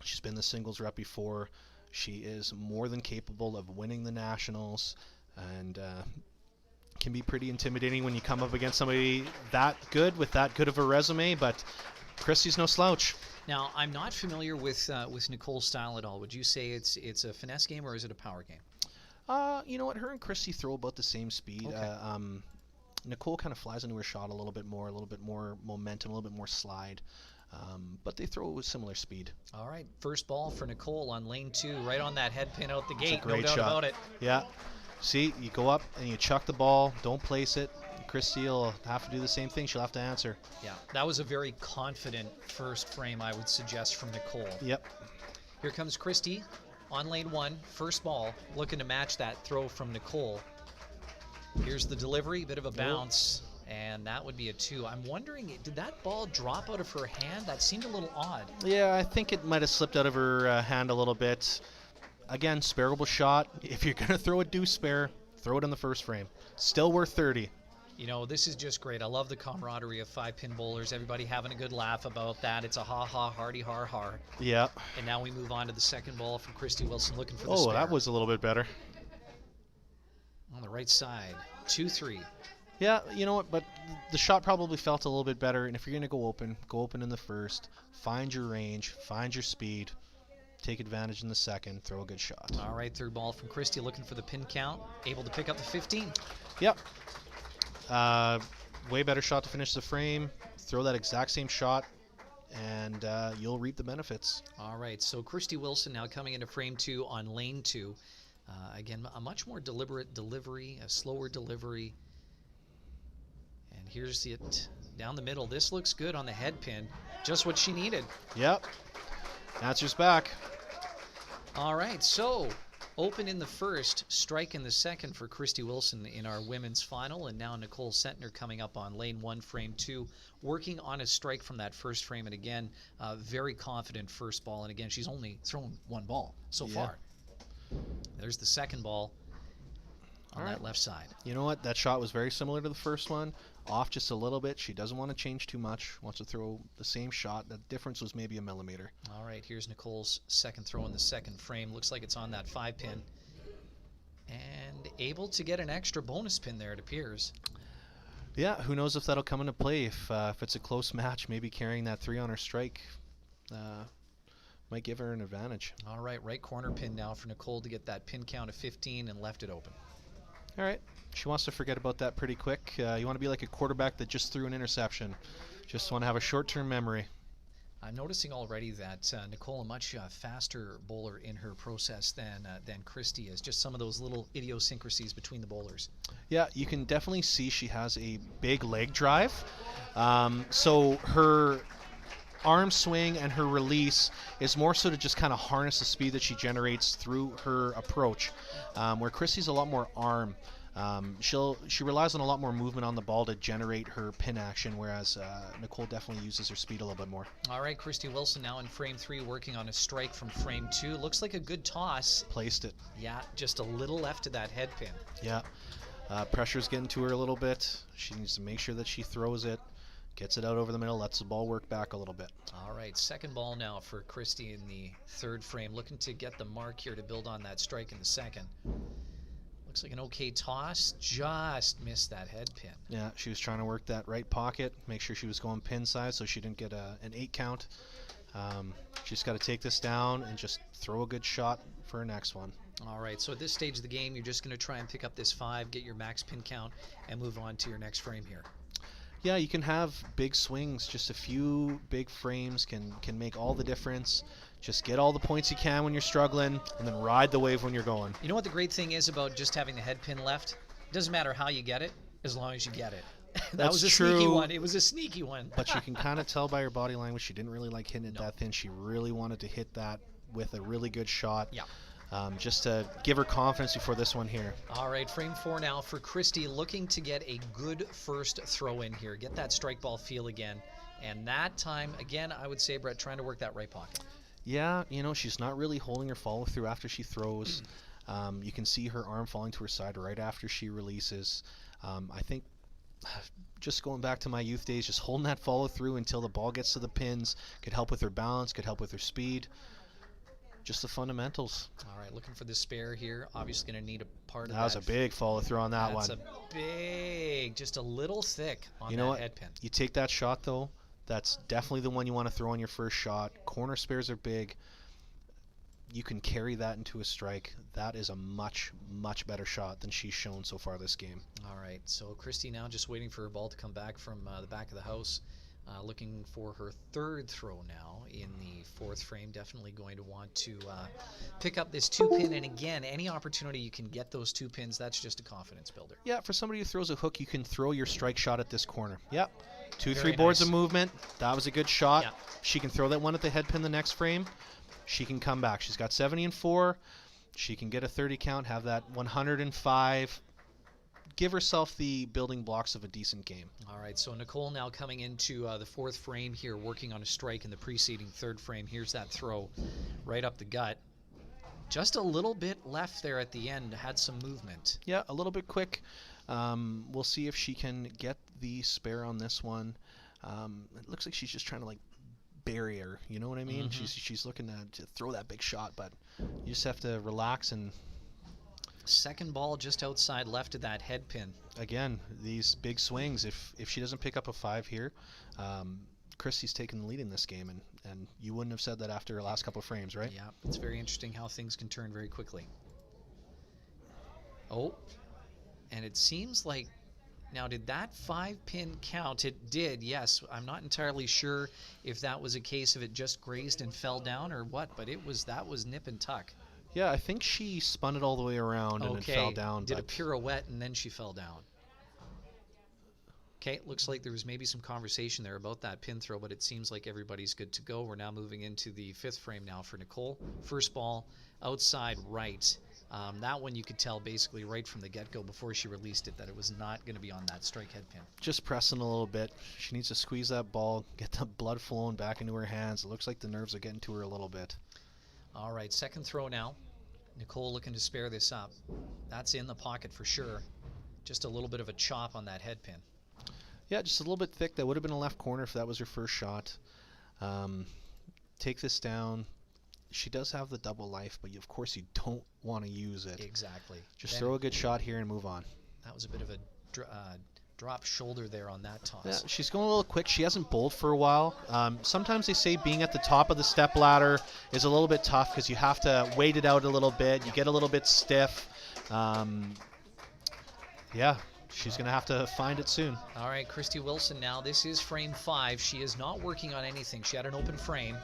She's been the singles rep before. She is more than capable of winning the nationals, and can be pretty intimidating when you come up against somebody that good with that good of a resume, but Christy's no slouch. Now, I'm not familiar with Nicole's style at all. Would you say it's a finesse game, or is it a power game? You know what? Her and Christy throw about the same speed. Okay. Nicole kind of flies into her shot a little bit more momentum, a little bit more slide. But they throw with similar speed. All right, first ball for Nicole on lane 2, right on that head pin out the gate. No doubt about it. Yeah. See, you go up and you chuck the ball, don't place it. Christy will have to do the same thing. She'll have to answer. Yeah, that was a very confident first frame, I would suggest, from Nicole. Yep. Here comes Christy on lane 1, first ball, looking to match that throw from Nicole. Here's the delivery, bit of a bounce, And that would be a 2. I'm wondering, did that ball drop out of her hand? That seemed a little odd. Yeah, I think it might have slipped out of her hand a little bit. Again, spareable shot. If you're going to throw a deuce spare, throw it in the first frame. Still worth 30. You know, this is just great. I love the camaraderie of 5-pin bowlers. Everybody having a good laugh about that. It's a ha-ha, hardy har-har. Yeah. And now we move on to the second ball from Christy Wilson looking for the Oh, spare. that was a little bit better. On the right side, 2-3. Yeah, you know what, but the shot probably felt a little bit better, and if you're going to go open in the first, find your range, find your speed, take advantage in the second, throw a good shot. All right, third ball from Christy looking for the pin count, able to pick up the 15. Yep. Way better shot to finish the frame, throw that exact same shot, and you'll reap the benefits. All right, so Christy Wilson now coming into frame 2 on lane 2. Again, a much more deliberate delivery, a slower delivery. And here's it down the middle. This looks good on the head pin. Just what she needed. Yep. Answer's back. All right, so open in the first, strike in the second for Christy Wilson in our women's final. And now Nicole Sentner coming up on lane 1, frame 2, working on a strike from that first frame. And again, very confident first ball. And again, she's only thrown one ball so far. There's the second ball on that left side. You know what? That shot was very similar to the first one. Off just a little bit. She doesn't want to change too much. Wants to throw the same shot. The difference was maybe a millimeter. All right, here's Nicole's second throw in the second frame. Looks like it's on that 5-pin. And able to get an extra bonus pin there, it appears. Yeah, who knows if that'll come into play. If it's a close match, maybe carrying that 3 on her strike might give her an advantage. All right corner pin now for Nicole to get that pin count of 15 and left it open. All right. She wants to forget about that pretty quick. You want to be like a quarterback that just threw an interception. Just want to have a short-term memory. I'm noticing already that Nicole a much faster bowler in her process than Christy is. Just some of those little idiosyncrasies between the bowlers. Yeah, you can definitely see she has a big leg drive. So her arm swing and her release is more so to just kind of harness the speed that she generates through her approach, where Christy's a lot more arm. She relies on a lot more movement on the ball to generate her pin action, whereas Nicole definitely uses her speed a little bit more. All right, Christy Wilson now in frame 3 working on a strike from frame 2. Looks like a good toss. Placed it. Yeah, just a little left to that head pin. Yeah. Pressure's getting to her a little bit. She needs to make sure that she throws it, gets it out over the middle, lets the ball work back a little bit. All right, second ball now for Christy in the third frame, looking to get the mark here to build on that strike in the second. Looks like an okay toss, just missed that head pin. Yeah, she was trying to work that right pocket, make sure she was going pin side so she didn't get an 8 count. She's got to take this down and just throw a good shot for her next one. All right, so at this stage of the game, you're just going to try and pick up this 5, get your max pin count, and move on to your next frame here. Yeah, you can have big swings. Just a few big frames can make all the difference. Just get all the points you can when you're struggling, and then ride the wave when you're going. You know what the great thing is about just having the head pin left? It doesn't matter how you get it, as long as you get it. That was a sneaky one. It was a sneaky one. But you can kind of tell by her body language she didn't really like hitting it that thin. She really wanted to hit that with a really good shot. Yeah. Just to give her confidence before this one here. All right, frame 4 now for Christy, looking to get a good first throw in here. Get that strike ball feel again. And that time, again, I would say, Brett, trying to work that right pocket. Yeah, you know, she's not really holding her follow through after she throws. You can see her arm falling to her side right after she releases. I think just going back to my youth days, just holding that follow through until the ball gets to the pins could help with her balance, could help with her speed. Just the fundamentals. All right, looking for the spare here. Obviously going to need a part of that. That was a big follow through on that one. That's a big, just a little thick on that head pin. You take that shot though, that's definitely the one you want to throw on your first shot. Corner spares are big. You can carry that into a strike. That is a much, much better shot than she's shown so far this game. All right, so Christy now just waiting for her ball to come back from the back of the house. Looking for her third throw now in the fourth frame. Definitely going to want to pick up this 2-pin. And again, any opportunity you can get those 2 pins, that's just a confidence builder. Yeah, for somebody who throws a hook, you can throw your strike shot at this corner. Yep. 2-3 Very boards nice. of movement. That was a good shot. Yeah. She can throw that one at the head pin the next frame. She can come back. She's got 70 and 4. She can get a 30 count, have that 105. give herself the building blocks of a decent game. All right, so Nicole now coming into the fourth frame here, working on a strike in the preceding third frame. Here's that throw right up the gut. Just a little bit left there at the end, had some movement. Yeah, a little bit quick. We'll see if she can get the spare on this one. It looks like she's just trying to like bury her, you know what I mean? Mm-hmm. She's looking to throw that big shot, but you just have to relax. And second ball just outside left of that head pin. again, these big swings, if she doesn't pick up a 5 here, Christy's taking the lead in this game, and you wouldn't have said that after her last couple of frames, right? Yeah, it's very interesting how things can turn very quickly. Oh, and it seems like, now did that 5-pin count? It did, yes. I'm not entirely sure if that was a case of it just grazed and fell down or what, but that was nip and tuck. Yeah, I think she spun it all the way around and it fell down. Did a pirouette and then she fell down. Okay, looks like there was maybe some conversation there about that pin throw, but it seems like everybody's good to go. We're now moving into the fifth frame now for Nicole. First ball, outside right. That one you could tell basically right from the get-go before she released it that it was not going to be on that strike head pin. Just pressing a little bit. She needs to squeeze that ball, get the blood flowing back into her hands. It looks like the nerves are getting to her a little bit. All right, second throw now. Nicole looking to spare this up. That's in the pocket for sure. Just a little bit of a chop on that head pin. Yeah, just a little bit thick. That would have been a left corner if that was her first shot. Take this down. She does have the double life, but of course you don't want to use it. Exactly. Just throw a good shot here and move on. That was a bit of a drop shoulder there on that toss. Yeah, she's going a little quick. She hasn't bowled for a while. Sometimes they say being at the top of the step ladder is a little bit tough because you have to wait it out a little bit. You get a little bit stiff. Yeah. She's going to have to find it soon. All right, Christy Wilson now. This is frame 5. She is not working on anything. She had an open frame.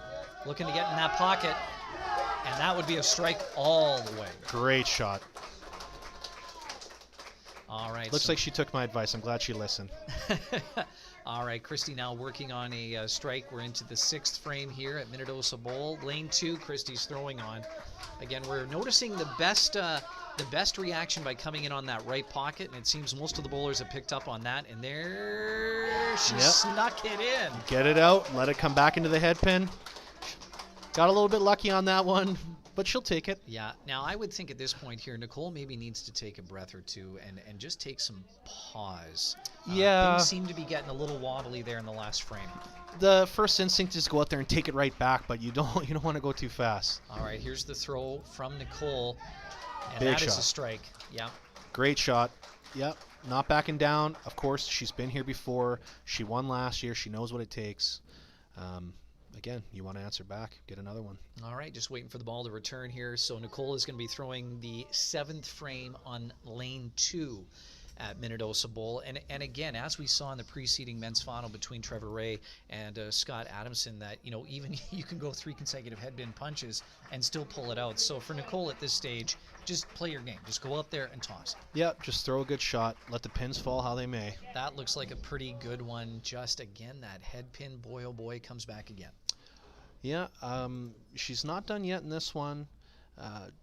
Looking to get in that pocket. And that would be a strike all the way. Great shot. All right. Looks like she took my advice. I'm glad she listened. All right, Christy now working on a strike. We're into the 6th frame here at Minnedosa Bowl. Lane 2, Christy's throwing on. Again, we're noticing the best reaction by coming in on that right pocket, and it seems most of the bowlers have picked up on that, and there she snuck it in. Get it out, let it come back into the head pin. Got a little bit lucky on that one, but she'll take it. Yeah, now I would think at this point here, Nicole maybe needs to take a breath or two and just take some pause. Yeah. Things seem to be getting a little wobbly there in the last frame. The first instinct is go out there and take it right back, but you don't want to go too fast. All right, here's the throw from Nicole. And Big that shot. is a strike. Yeah. Great shot. Yep. Not backing down. Of course, she's been here before. She won last year. She knows what it takes. Again, you want to answer back. Get another one. All right, just waiting for the ball to return here. So Nicole is going to be throwing the 7th frame on lane 2 at Minnedosa Bowl. And again, as we saw in the preceding men's final between Trevor Ray and Scott Adamson, that, you know, even you can go 3 consecutive headbin punches and still pull it out. So for Nicole at this stage, just play your game. Just go out there and toss. Yep, just throw a good shot. Let the pins fall how they may. That looks like a pretty good one. Just again, that head pin, boy oh boy, comes back again. Yeah, she's not done yet in this one.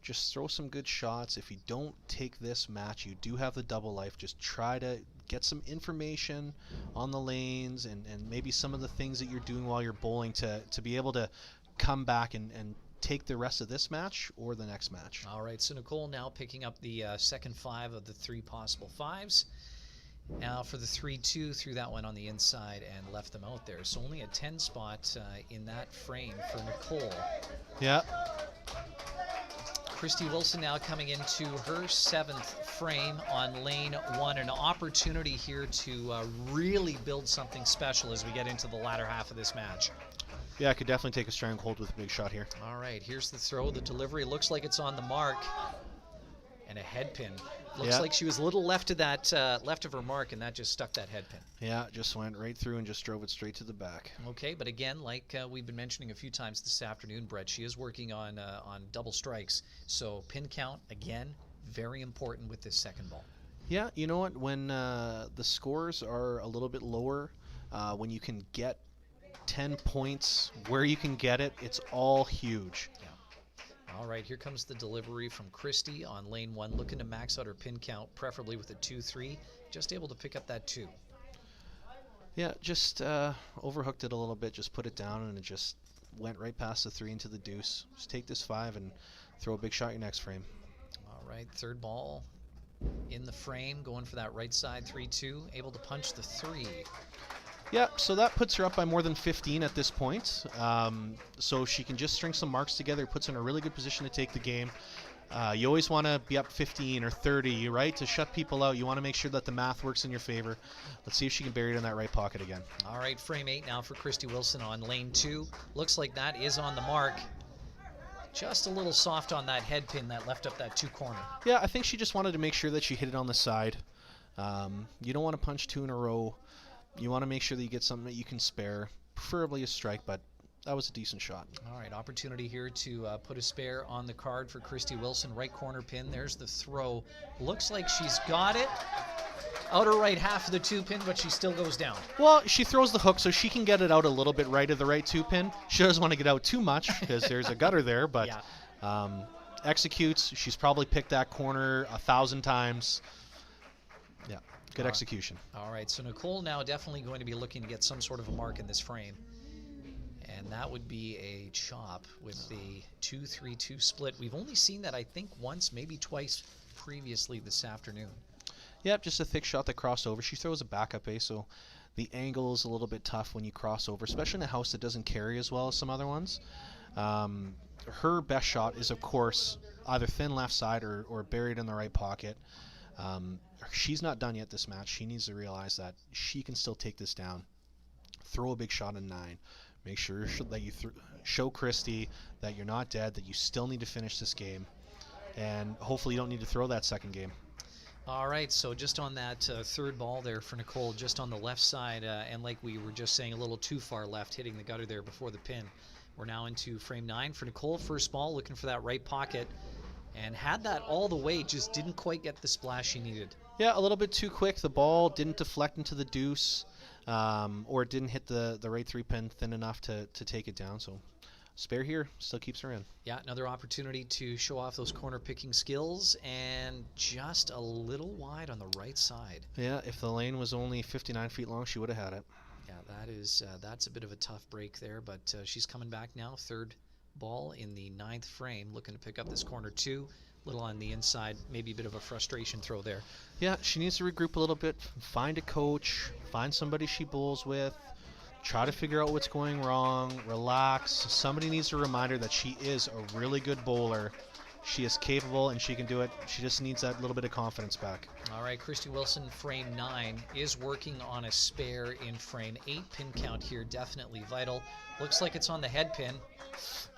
Just throw some good shots. If you don't take this match, you do have the double life. Just try to get some information on the lanes and maybe some of the things that you're doing while you're bowling to be able to come back and take the rest of this match or the next match. All right, so Nicole now picking up the second 5 of the 3 possible 5s. Now for the 3-2, threw that one on the inside and left them out there. So only a 10 spot in that frame for Nicole. Yeah. Christy Wilson now coming into her 7th frame on lane 1. An opportunity here to really build something special as we get into the latter half of this match. Yeah, I could definitely take a stranglehold with a big shot here. All right, here's the throw. The delivery looks like it's on the mark. And a head pin. Looks like she was a little left of that, left of her mark, and that just stuck that head pin. Yeah, just went right through and just drove it straight to the back. Okay, but again, like we've been mentioning a few times this afternoon, Brett, she is working on double strikes. So pin count, again, very important with this second ball. Yeah, you know what? When the scores are a little bit lower, when you can get 10 points where you can get it, it's all huge. Yeah. All right, here comes the delivery from Christy on lane 1, looking to max out her pin count, preferably with a 2-3. Just able to pick up that 2. Yeah, just overhooked it a little bit, just put it down, and it just went right past the 3 into the deuce. Just take this 5 and throw a big shot your next frame. All right, third ball in the frame, going for that right side, 3-2, able to punch the 3. Yeah, so that puts her up by more than 15 at this point. So she can just string some marks together, puts her in a really good position to take the game. You always want to be up 15 or 30, right, to shut people out. You want to make sure that the math works in your favor. Let's see if she can bury it in that right pocket again. All right, frame 8 now for Christy Wilson on lane 2. Looks like that is on the mark. Just a little soft on that head pin that left up that 2 corner. Yeah, I think she just wanted to make sure that she hit it on the side. You don't want to punch 2 in a row. You want to make sure that you get something that you can spare, preferably a strike, but that was a decent shot. All right, opportunity here to put a spare on the card for Christy Wilson. Right corner pin, there's the throw. Looks like she's got it. Outer right half of the 2 pin, but she still goes down. Well, she throws the hook, so she can get it out a little bit right of the right 2 pin. She doesn't want to get out too much because there's a gutter there, but yeah. Executes. She's probably picked that corner 1,000 times. Yeah, good execution. All right, so Nicole now definitely going to be looking to get some sort of a mark in this frame. And that would be a chop with the 2-3-2 split. We've only seen that, I think, once, maybe twice previously this afternoon. Yep, just a thick shot that crossed over. She throws a backup ace, so the angle is a little bit tough when you cross over, especially in a house that doesn't carry as well as some other ones. Her best shot is, of course, either thin left side or buried in the right pocket. She's not done yet this match. She needs to realize that she can still take this down. Throw a big shot in 9. Make sure that you show Christy that you're not dead, that you still need to finish this game, and hopefully you don't need to throw that second game. All right, so just on that third ball there for Nicole, just on the left side, and like we were just saying, a little too far left, hitting the gutter there before the pin. We're now into frame 9 for Nicole. First ball, looking for that right pocket, and had that all the way, just didn't quite get the splash she needed. Yeah, a little bit too quick. The ball didn't deflect into the deuce, or it didn't hit the right 3 pin thin enough to take it down. So spare here, still keeps her in. Yeah, another opportunity to show off those corner picking skills, and just a little wide on the right side. Yeah, if the lane was only 59 feet long, she would have had it. Yeah, that's a bit of a tough break there, but she's coming back now. Third ball in the 9th frame, looking to pick up this corner 2. Little on the inside, maybe a bit of a frustration throw there. Yeah, she needs to regroup a little bit, find a coach, find somebody she bowls with, try to figure out what's going wrong, relax. Somebody needs to remind her that she is a really good bowler. She is capable and she can do it. She just needs that little bit of confidence back. All right, Christy Wilson, frame 9, is working on a spare in frame 8. Pin count here, definitely vital. Looks like it's on the head pin.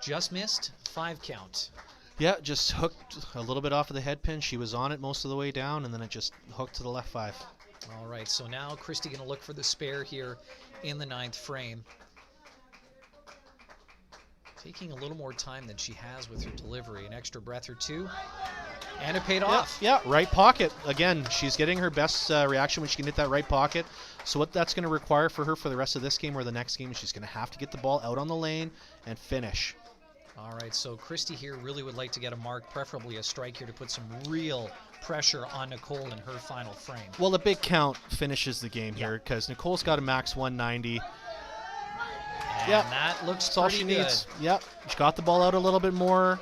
Just missed, 5 count. Yeah, just hooked a little bit off of the head pin. She was on it most of the way down, and then it just hooked to the left 5. All right, so now Christy going to look for the spare here in the 9th frame. Taking a little more time than she has with her delivery. An extra breath or 2, and it paid off. Yeah, right pocket. Again, she's getting her best reaction when she can hit that right pocket. So what that's going to require for her for the rest of this game or the next game, she's going to have to get the ball out on the lane and finish. All right, so Christy here really would like to get a mark, preferably a strike here, to put some real pressure on Nicole in her final frame. Well, the big count finishes the game here because Nicole's got a max 190. And that looks That's all she needs. Yep, she got the ball out a little bit more.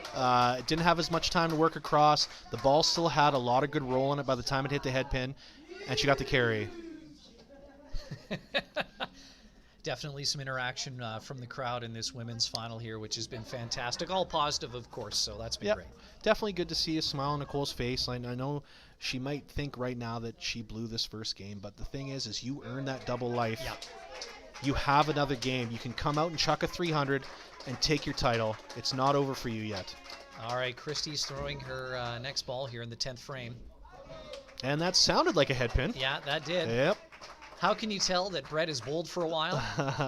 Didn't have as much time to work across. The ball still had a lot of good roll in it by the time it hit the head pin, and she got the carry. Definitely some interaction from the crowd in this women's final here, which has been fantastic. All positive, of course, so that's been great. Definitely good to see a smile on Nicole's face. I know she might think right now that she blew this first game, but the thing is you earned that double life. Yep. You have another game. You can come out and chuck a 300 and take your title. It's not over for you yet. All right, Christy's throwing her next ball here in the 10th frame. And that sounded like a head pin. Yeah, that did. Yep. How can you tell that Brett is bowled for a while?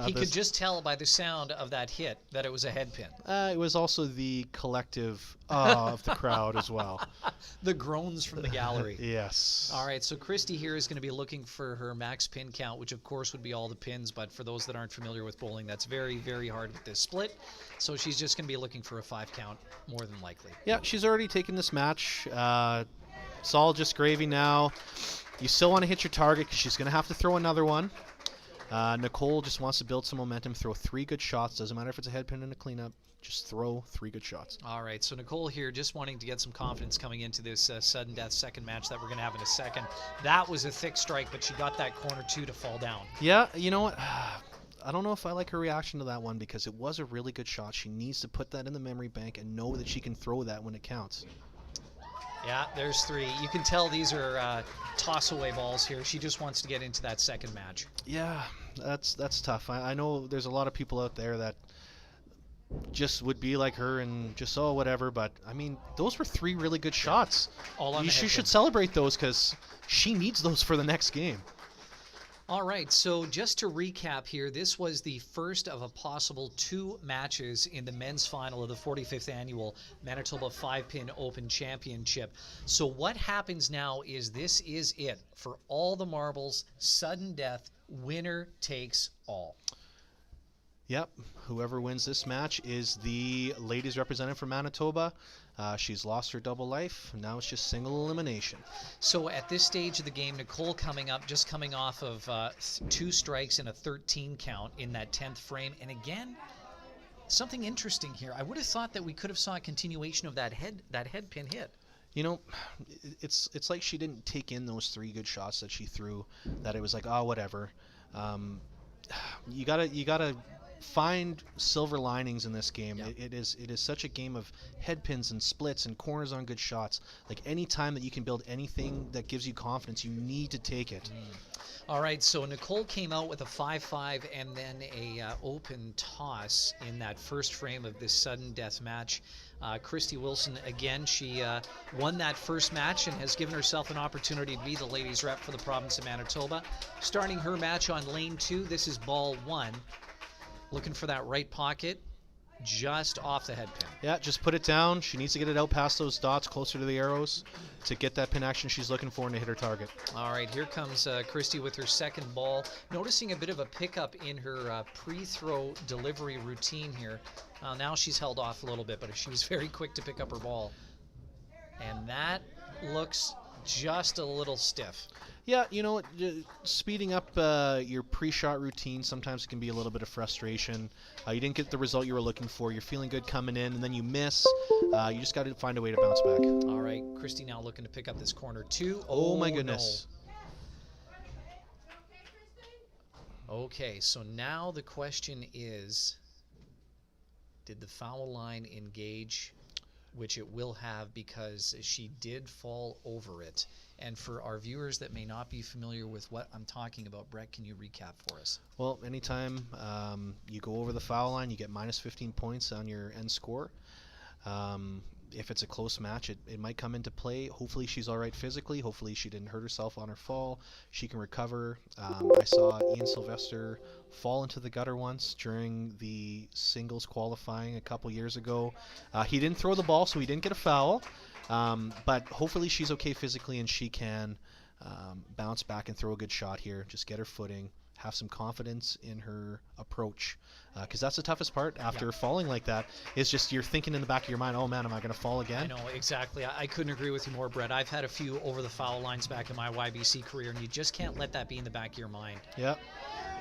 He could just tell by the sound of that hit that it was a head pin. It was also the collective awe of the crowd as well. The groans from the gallery. Yes. All right, so Christy here is going to be looking for her max pin count, which of course would be all the pins, but for those that aren't familiar with bowling, that's very, very hard with this split. So she's just going to be looking for a 5 count, more than likely. Yeah, she's already taken this match. It's all just gravy now. You still want to hit your target because she's going to have to throw another one. Nicole just wants to build some momentum, throw 3 good shots. Doesn't matter if it's a head pin and a cleanup. Just throw 3 good shots. All right, so Nicole here just wanting to get some confidence coming into this sudden death second match that we're going to have in a second. That was a thick strike, but she got that corner 2 to fall down. Yeah, you know what? I don't know if I like her reaction to that one because it was a really good shot. She needs to put that in the memory bank and know that she can throw that when it counts. Yeah, there's 3. You can tell these are toss-away balls here. She just wants to get into that second match. Yeah, that's tough. I know there's a lot of people out there that just would be like her and just, oh, whatever. But, I mean, those were 3 really good shots. All on the head You should pin. celebrate those because she needs those for the next game. All right, so just to recap here, this was the first of a possible 2 matches in the men's final of the 45th annual Manitoba 5-Pin Open Championship. So what happens now is this is it for all the marbles, sudden death, winner takes all. Yep, whoever wins this match is the ladies representative for Manitoba. She's lost her double life. Now it's just single elimination. So at this stage of the game, Nicole coming up, just coming off of 2 strikes and a 13 count in that 10th frame. And again, something interesting here. I would have thought that we could have saw a continuation of that head pin hit. You know, it's like she didn't take in those 3 good shots that she threw. That it was like, oh, whatever. You gotta find silver linings in this game. Yeah. It is such a game of head pins and splits and corners on good shots. Like any time that you can build anything that gives you confidence, you need to take it. All right, so Nicole came out with a 5-5 and then a open toss in that first frame of this sudden death match. Christy Wilson, again, she won that first match and has given herself an opportunity to be the ladies rep for the province of Manitoba. Starting her match on lane 2, this is ball 1. Looking for that right pocket, just off the head pin. Yeah, just put it down. She needs to get it out past those dots, closer to the arrows, to get that pin action she's looking for and to hit her target. All right, here comes Christy with her second ball. Noticing a bit of a pickup in her pre-throw delivery routine here. Now she's held off a little bit, but she was very quick to pick up her ball. And that looks just a little stiff. Yeah, you know, speeding up your pre-shot routine, sometimes it can be a little bit of frustration. You didn't get the result you were looking for. You're feeling good coming in, and then you miss. You just got to find a way to bounce back. All right, Christy now looking to pick up this corner 2. Oh my goodness. No. Okay, so now the question is, did the foul line engage? Which it will have because she did fall over it. And for our viewers that may not be familiar with what I'm talking about, Brett, can you recap for us? Well, anytime you go over the foul line, you get minus 15 points on your end score. If it's a close match, it might come into play. Hopefully she's all right physically. Hopefully she didn't hurt herself on her fall. She can recover. I saw Ian Sylvester fall into the gutter once during the singles qualifying a couple years ago. He didn't throw the ball, so he didn't get a foul. But hopefully she's okay physically and she can bounce back and throw a good shot here. Just get her footing. Have some confidence in her approach, because that's the toughest part after falling like that, is just you're thinking in the back of your mind, oh man, am I going to fall again? I know, exactly. I couldn't agree with you more, Brett. I've had a few over the foul lines back in my YBC career, and you just can't let that be in the back of your mind. Yeah.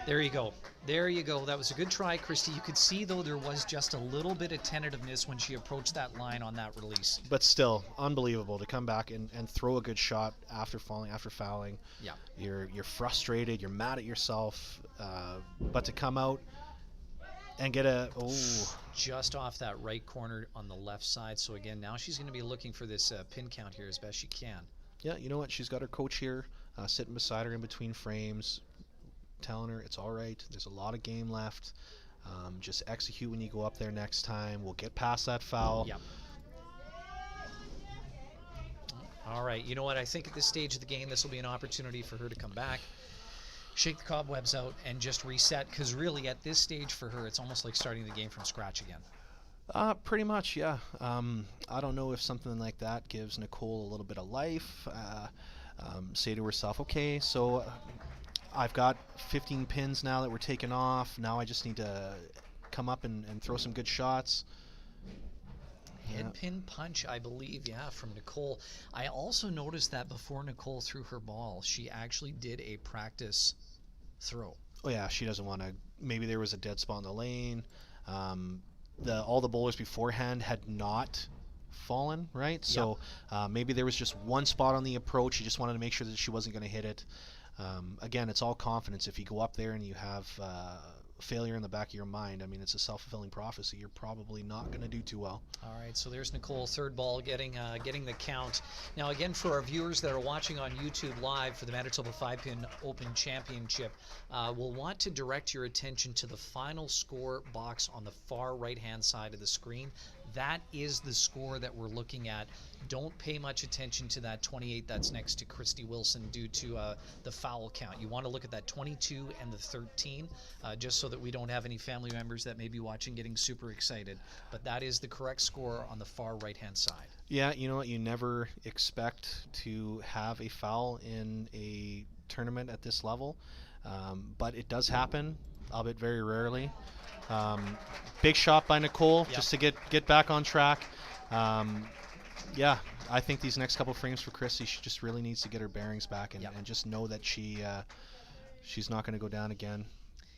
There you go. There you go. That was a good try, Christy. You could see, though, there was just a little bit of tentativeness when she approached that line on that release. But still, unbelievable to come back and throw a good shot after falling, after fouling. Yeah. You're frustrated. You're mad at yourself. But to come out and get just off that right corner on the left side. So, again, now she's going to be looking for this pin count here as best she can. Yeah, you know what? She's got her coach here sitting beside her in between frames, telling her it's all right. There's a lot of game left. Just execute when you go up there next time. We'll get past that foul. Yep. All right. You know what? I think at this stage of the game, this will be an opportunity for her to come back. shake the cobwebs out and just reset, because really at this stage for her it's almost like starting the game from scratch again. Pretty much, yeah. I don't know if something like that gives Nicole a little bit of life. Say to herself, okay, so I've got 15 pins now that were taken off. Now I just need to come up and throw some good shots. Head pin punch, I believe, yeah, from Nicole. I also noticed that before Nicole threw her ball, she actually did a practice throw. Oh yeah, she doesn't want to. Maybe there was a dead spot in the lane. All the bowlers beforehand had not fallen, right? So maybe there was just one spot on the approach. She just wanted to make sure that she wasn't going to hit it. Again, it's all confidence. If you go up there and you have failure in the back of your mind, I mean, it's a self-fulfilling prophecy. You're probably not going to do too well. All right, so there's Nicole, third ball, getting the count. Now, again, for our viewers that are watching on YouTube Live for the Manitoba 5-Pin Open Championship, we'll want to direct your attention to the final score box on the far right-hand side of the screen. That is the score that we're looking at. Don't pay much attention to that 28 that's next to Christy Wilson due to the foul count. You want to look at that 22 and the 13, just so that we don't have any family members that may be watching getting super excited. But that is the correct score on the far right-hand side. Yeah, you know what? You never expect to have a foul in a tournament at this level, but it does happen, albeit very rarely. Big shot by Nicole, just to get back on track. Yeah, I think these next couple frames for Christy, she just really needs to get her bearings back and just know that she's not going to go down again.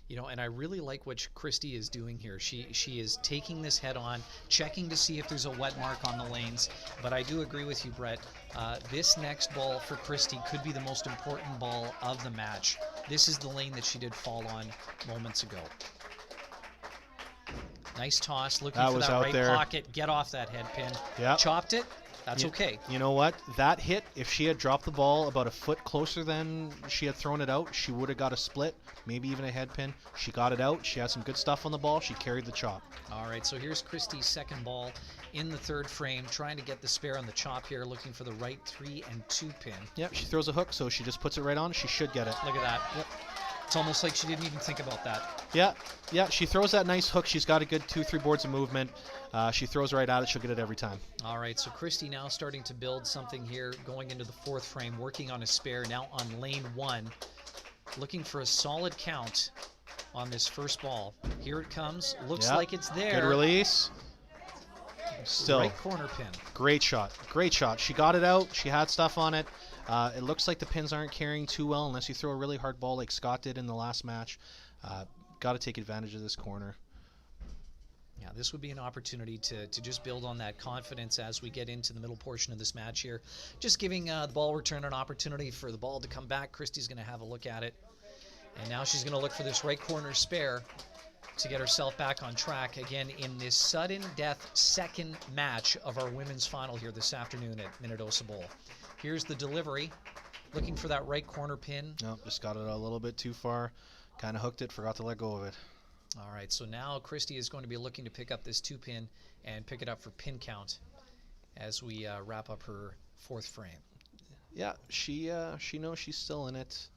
You know, and I really like what Christy is doing here. She is taking this head on, checking to see if there's a wet mark on the lanes. But I do agree with you, Brett. This next ball for Christy could be the most important ball of the match. This is the lane that she did fall on moments ago. Nice toss, looking for that right pocket. Get off that head pin. Yep. Chopped it. That's okay. You know what? That hit, if she had dropped the ball about a foot closer than she had thrown it out, she would have got a split, maybe even a head pin. She got it out. She had some good stuff on the ball. She carried the chop. All right, so here's Christy's second ball in the third frame, trying to get the spare on the chop here, looking for the right 3 and 2 pin. Yep, she throws a hook, so she just puts it right on. She should get it. Look at that. Yep. It's almost like she didn't even think about that. Yeah, she throws that nice hook. She's got a good 2-3 boards of movement. She throws right at it. She'll get it every time. All right, so Christy now starting to build something here, going into the fourth frame, working on a spare, now on lane 1, looking for a solid count on this first ball. Here it comes. Looks like it's there. Good release. Still. Right corner pin. Great shot. Great shot. She got it out. She had stuff on it. It looks like the pins aren't carrying too well unless you throw a really hard ball like Scott did in the last match. Got to take advantage of this corner. Yeah, this would be an opportunity to just build on that confidence as we get into the middle portion of this match here. Just giving the ball return an opportunity for the ball to come back. Christy's going to have a look at it. And now she's going to look for this right corner spare to get herself back on track again in this sudden death second match of our women's final here this afternoon at Minnedosa Bowl. Here's the delivery, looking for that right corner pin. Nope, just got it a little bit too far. Kind of hooked it, forgot to let go of it. All right, so now Christy is going to be looking to pick up this 2 pin and pick it up for pin count as we wrap up her fourth frame. Yeah, she knows she's still in it.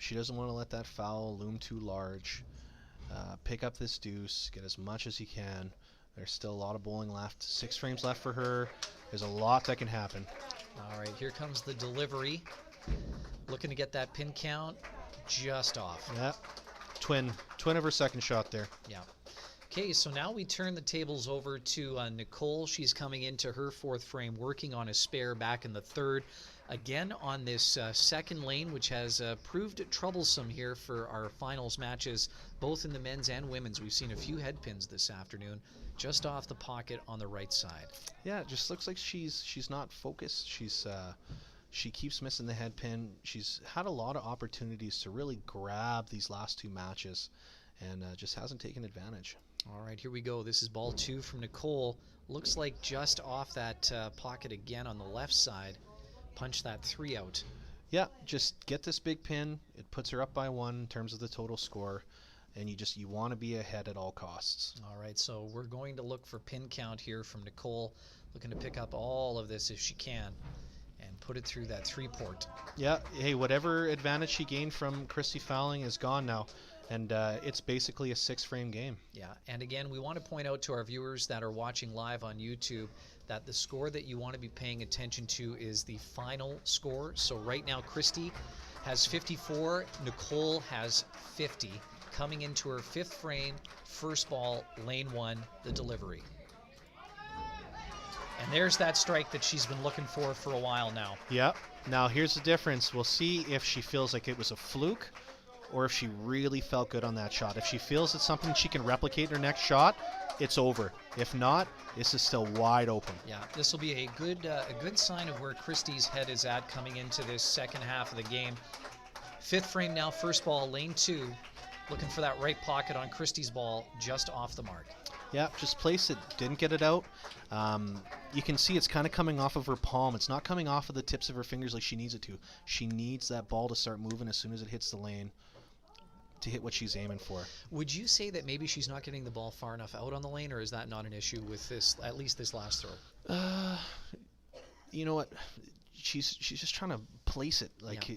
She doesn't want to let that foul loom too large. Pick up this deuce, get as much as you can. There's still a lot of bowling left. 6 frames left for her. There's a lot that can happen. All right, here comes the delivery. Looking to get that pin count just off. Yeah, twin of her second shot there. Yeah. Okay, so now we turn the tables over to Nicole. She's coming into her fourth frame, working on a spare back in the third. Again on this second lane, which has proved troublesome here for our finals matches, both in the men's and women's. We've seen a few head pins this afternoon, just off the pocket on the right side. Yeah, it just looks like she's not focused. She keeps missing the head pin. She's had a lot of opportunities to really grab these last 2 matches, and just hasn't taken advantage. All right, here we go. This is ball 2 from Nicole. Looks like just off that pocket again on the left side. Punch that 3 out. Yeah, just get this big pin. It puts her up by 1 in terms of the total score, and you want to be ahead at all costs. All right, so we're going to look for pin count here from Nicole, looking to pick up all of this if she can and put it through that 3-port. Yeah, hey, whatever advantage she gained from Christy fouling is gone now. And it's basically a 6-frame game. Yeah, and again, we want to point out to our viewers that are watching live on YouTube that the score that you want to be paying attention to is the final score. So right now, Christy has 54, Nicole has 50. Coming into her 5th frame, first ball, lane 1, the delivery. And there's that strike that she's been looking for a while now. Yep. Now here's the difference. We'll see if she feels like it was a fluke or if she really felt good on that shot. If she feels it's something she can replicate in her next shot, it's over. If not, this is still wide open. Yeah, this will be a good sign of where Christy's head is at coming into this second half of the game. 5th frame now, first ball, lane 2. Looking for that right pocket on Christy's ball, just off the mark. Yeah, just place it. Didn't get it out. You can see it's kind of coming off of her palm. It's not coming off of the tips of her fingers like she needs it to. She needs that ball to start moving as soon as it hits the lane to hit what she's aiming for. Would you say that maybe she's not getting the ball far enough out on the lane, or is that not an issue with this, at least this last throw? You know what? She's just trying to place it. Like, Yeah.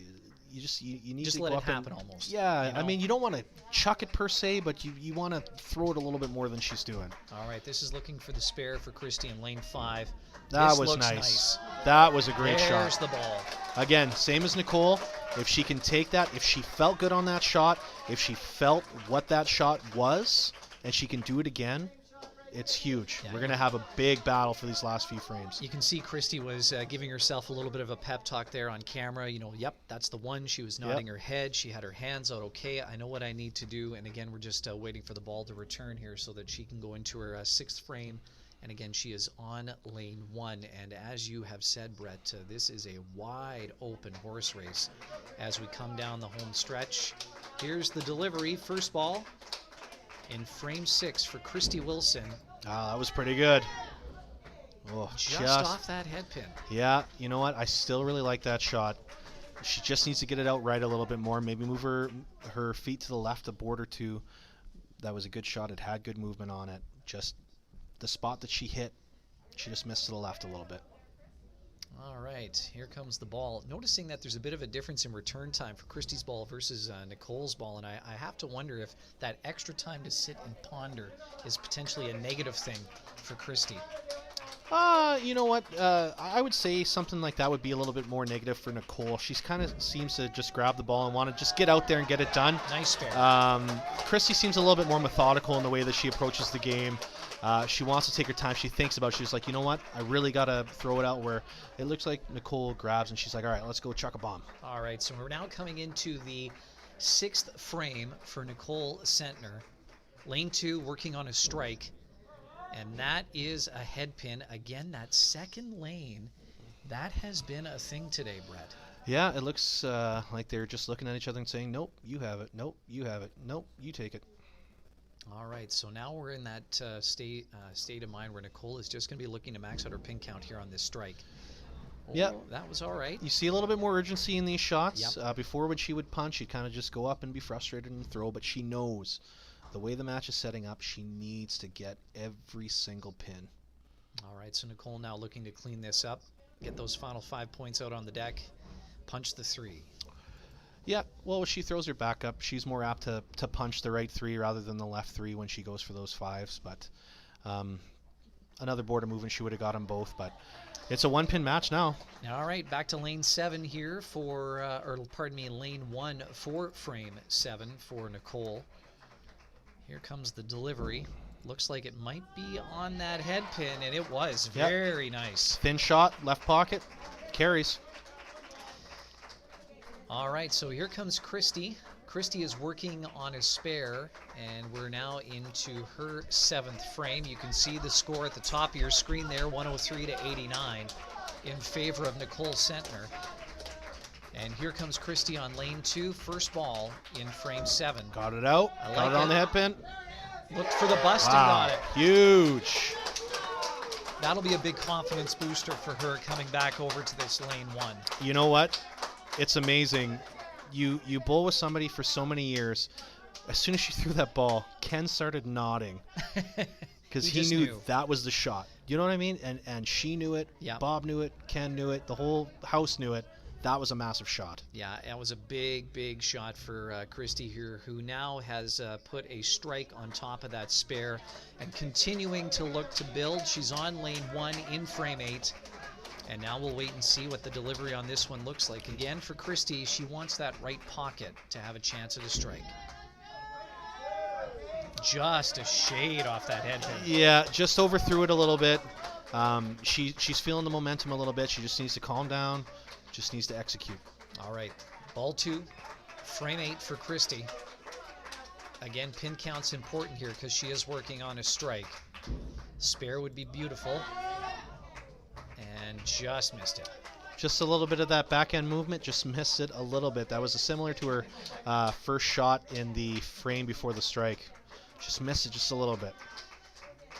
you need Just to let go it up and- happen almost. Yeah, you know? I mean, you don't want to chuck it per se, but you want to throw it a little bit more than she's doing. All right, this is looking for the spare for Christy in lane 5. That This was looks nice. That was a great There's shot. the ball. Again, same as Nicole. If she can take that, if she felt good on that shot, if she felt what that shot was, and she can do it again, it's huge. Yeah, We're going to have a big battle for these last few frames. You can see Christy was giving herself a little bit of a pep talk there on camera. You know, yep, that's the one. She was nodding her head. She had her hands out. Okay, I know what I need to do. And again, we're just waiting for the ball to return here so that she can go into her 6th frame. And again, she is on lane 1. And as you have said, Brett, this is a wide open horse race as we come down the home stretch. Here's the delivery. First ball in frame 6 for Christy Wilson. Ah, that was pretty good. Oh, Just off that head pin. Yeah, you know what? I still really like that shot. She just needs to get it out right a little bit more. Maybe move her feet to the left a board or two. That was a good shot. It had good movement on it. Just the spot that she hit, she just missed to the left a little bit. All right, here comes the ball. Noticing that there's a bit of a difference in return time for Christy's ball versus Nicole's ball, and I have to wonder if that extra time to sit and ponder is potentially a negative thing for Christy. You know what? I would say something like that would be a little bit more negative for Nicole. She's kind of seems to just grab the ball and want to just get out there and get it done. Nice spare. Christy seems a little bit more methodical in the way that she approaches the game. She wants to take her time. She thinks about it. She's like, you know what? I really got to throw it out where it looks like Nicole grabs and she's like, all right, let's go chuck a bomb. All right, so we're now coming into the 6th frame for Nicole Sentner. Lane 2 working on a strike. And that is a head pin. Again, that second lane, that has been a thing today, Brett. Yeah, it looks like they're just looking at each other and saying, nope, you have it. Nope, you have it. Nope, you take it. All right, so now we're in that state of mind where Nicole is just going to be looking to max out her pin count here on this strike. Oh, yeah, that was all right. You see a little bit more urgency in these shots. Yep. Before, when she would punch, she'd kind of just go up and be frustrated and throw, but she knows the way the match is setting up, she needs to get every single pin. All right, so Nicole now looking to clean this up, get those final 5 points out on the deck, punch the 3. Yeah, well, she throws her back up. She's more apt to punch the right 3 rather than the left 3 when she goes for those 5s. But another board of movement, she would have got them both. But it's a 1-pin match now. All right, back to lane 7 here for, lane 1 for frame 7 for Nicole. Here comes the delivery. Looks like it might be on that head pin, and it was. Yep. Very nice. Thin shot, left pocket, carries. All right, so here comes Christy. Christy is working on a spare, and we're now into her 7th frame. You can see the score at the top of your screen there, 103 to 89 in favor of Nicole Sentner. And here comes Christy on lane 2, first ball in frame 7. Got it out, got it on the head pin. Looked for the bust and Wow, got it. huge. That'll be a big confidence booster for her coming back over to this lane 1. You know what? It's amazing. You bowl with somebody for so many years. As soon as she threw that ball, Ken started nodding. because He he just knew knew. that was the shot. You know what I mean? And she knew it. Yeah. Bob knew it. Ken knew it. The whole house knew it. That was a massive shot. Yeah, that was a big, big shot for Christy here, who now has put a strike on top of that spare and continuing to look to build. She's on lane 1 in frame 8. And now we'll wait and see what the delivery on this one looks like. Again, for Christy, she wants that right pocket to have a chance at a strike. Just a shade off that head pin. Yeah, just overthrew it a little bit. She's feeling the momentum a little bit. She just needs to calm down. Just needs to execute. All right, ball 2, frame 8 for Christy. Again, pin count's important here because she is working on a strike. Spare would be beautiful. And just missed it. Just a little bit of that backhand movement, just missed it a little bit. That was similar to her first shot in the frame before the strike. Just missed it just a little bit.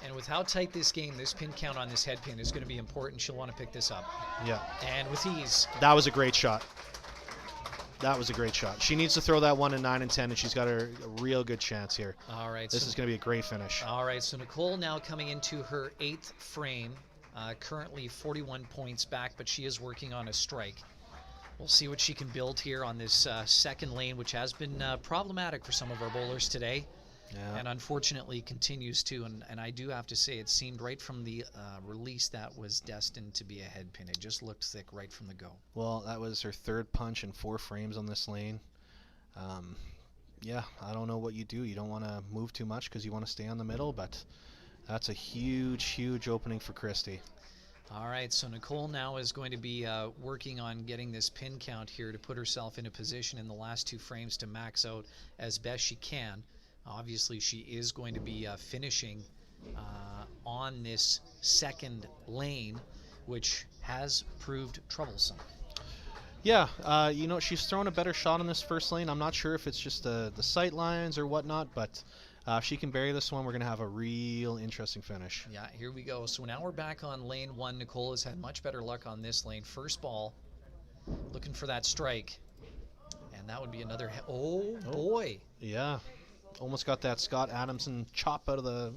And with how tight this game, this pin count on this head pin is going to be important. She'll want to pick this up. Yeah. And with ease. That was a great shot. That was a great shot. She needs to throw that 1 in 9 and 10, and she's got a real good chance here. All right. This is going to be a great finish. All right. So Nicole now coming into her 8th frame. Currently 41 points back, but she is working on a strike. We'll see what she can build here on this second lane, which has been problematic for some of our bowlers today. Yeah. And unfortunately continues to, and I do have to say, it seemed right from the release that was destined to be a head pin. It just looked thick right from the go. Well, that was her 3rd punch in 4 frames on this lane. Yeah, I don't know what you do. You don't want to move too much because you want to stay on the middle, but that's a huge, huge opening for Christy. All right, so Nicole now is going to be working on getting this pin count here to put herself in a position in the last 2 frames to max out as best she can. Obviously, she is going to be finishing on this second lane, which has proved troublesome. Yeah, you know, she's thrown a better shot on this first lane. I'm not sure if it's just the sight lines or whatnot, but if she can bury this one, we're going to have a real interesting finish. Yeah, here we go. So now we're back on lane 1. Nicole has had much better luck on this lane. First ball, looking for that strike. And that would be another... Oh, boy. Yeah. Almost got that Scott Adamson chop out of the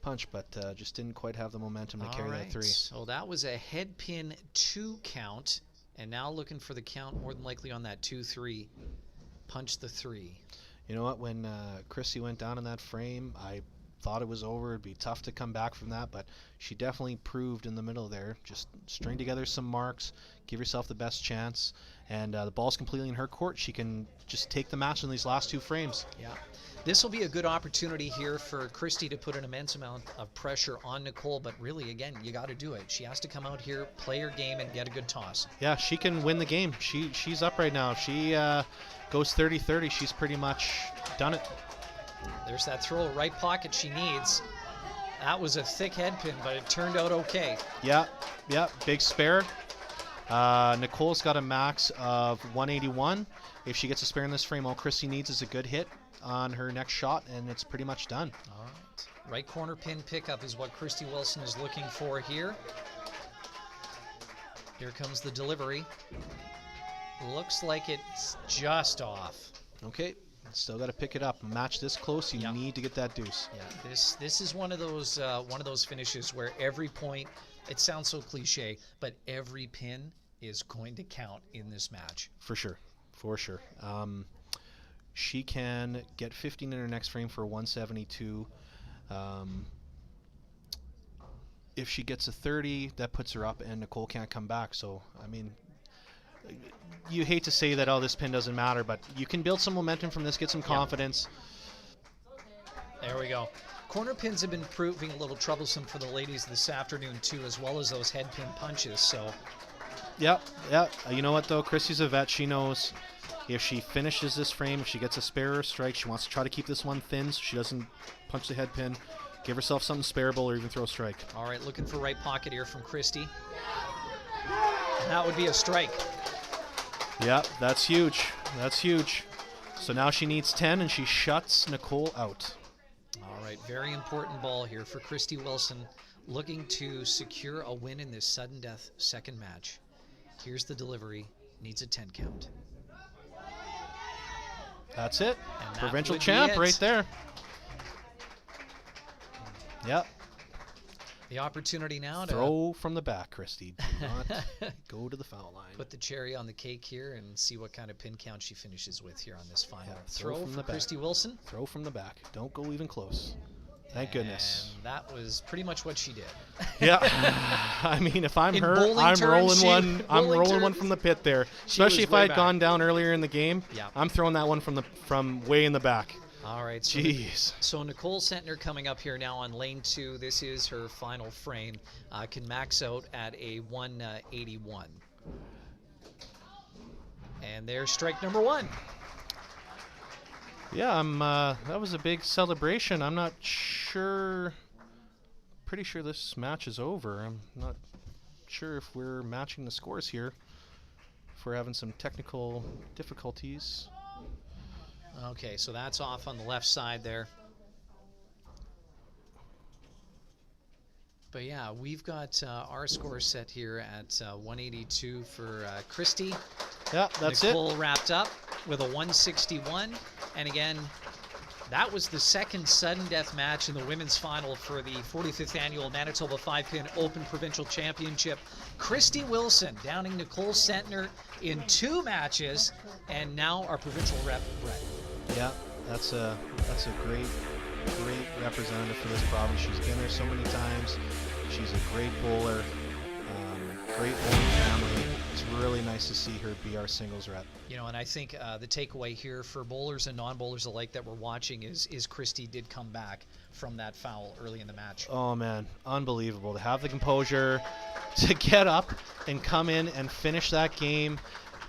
punch, but just didn't quite have the momentum to carry that 3. So that was a head pin 2 count, and now looking for the count more than likely on that 2-3. Punch the 3. You know what? When Chrissy went down in that frame, I thought it was over. It'd be tough to come back from that, but she definitely proved in the middle there. Just string together some marks, give yourself the best chance, and the ball's completely in her court. She can just take the match in these last 2 frames. Yeah. This will be a good opportunity here for Christy to put an immense amount of pressure on Nicole, but really, again, you got to do it. She has to come out here, play her game, and get a good toss. Yeah, she can win the game. She's up right now. If she goes 30-30, she's pretty much done it. There's that throw, right pocket she needs. That was a thick head pin, but it turned out okay. Yeah, big spare. Nicole's got a max of 181. If she gets a spare in this frame, all Christy needs is a good hit on her next shot, and it's pretty much done. All right. Right corner pin pickup is what Christy Wilson is looking for here. Here comes the delivery. Looks like it's just off. Okay, still got to pick it up. Match this close, you need to get that deuce. Yeah, this is one of those finishes where every point, it sounds so cliche, but every pin is going to count in this match. For sure. She can get 15 in her next frame for 172. If she gets a 30, that puts her up, and Nicole can't come back. So, I mean, you hate to say that, oh, this pin doesn't matter, but you can build some momentum from this, get some confidence. There we go. Corner pins have been proving a little troublesome for the ladies this afternoon, too, as well as those head pin punches. So, yeah. You know what, though? Chrissy's a vet. She knows if she finishes this frame, if she gets a spare or a strike, she wants to try to keep this one thin so she doesn't punch the head pin. Give herself something spareable or even throw a strike. All right, looking for right pocket here from Christy. And that would be a strike. Yeah, that's huge. So now she needs 10, and she shuts Nicole out. All right, very important ball here for Christy Wilson, looking to secure a win in this sudden death second match. Here's the delivery. Needs a 10 count. That's it. And that Provincial would be champ it. right there. Yep. The opportunity now to throw from the back, Christy. Do not go to the foul line. put the cherry on the cake here and see what kind of pin count she finishes with here on this final throw throw from for the back. Christy Wilson. Throw from the back. Don't go even close. Thank goodness. And that was pretty much what she did. Yeah. I mean, if I'm In her, bowling I'm terms, rolling she- one. I'm bowling rolling one terms, from the pit there. she Especially was if way I had back. gone down earlier in the game. Yeah. I'm throwing that one from way in the back. All right. So Jeez. So Nicole Sentner coming up here now on lane 2. This is her final frame. Can max out at a 181. And there's strike number 1. Yeah, that was a big celebration. I'm not sure. Pretty sure this match is over. I'm not sure if we're matching the scores here. If we're having some technical difficulties. Okay, so that's off on the left side there. But yeah, we've got our score set here at 182 for Christy. Yeah, that's Nicole wrapped up with a 161. And again, that was the second sudden death match in the women's final for the 45th annual Manitoba 5-Pin Open Provincial Championship. Christy Wilson downing Nicole Sentner in 2 matches, and now our provincial rep, Brett. Yeah, that's a great representative for this province. She's been there so many times. She's a great bowler, great bowling family. It's really nice to see her be our singles rep. You know, and I think the takeaway here for bowlers and non-bowlers alike that we're watching is Christy did come back from that foul early in the match. Oh man, unbelievable to have the composure, to get up and come in and finish that game,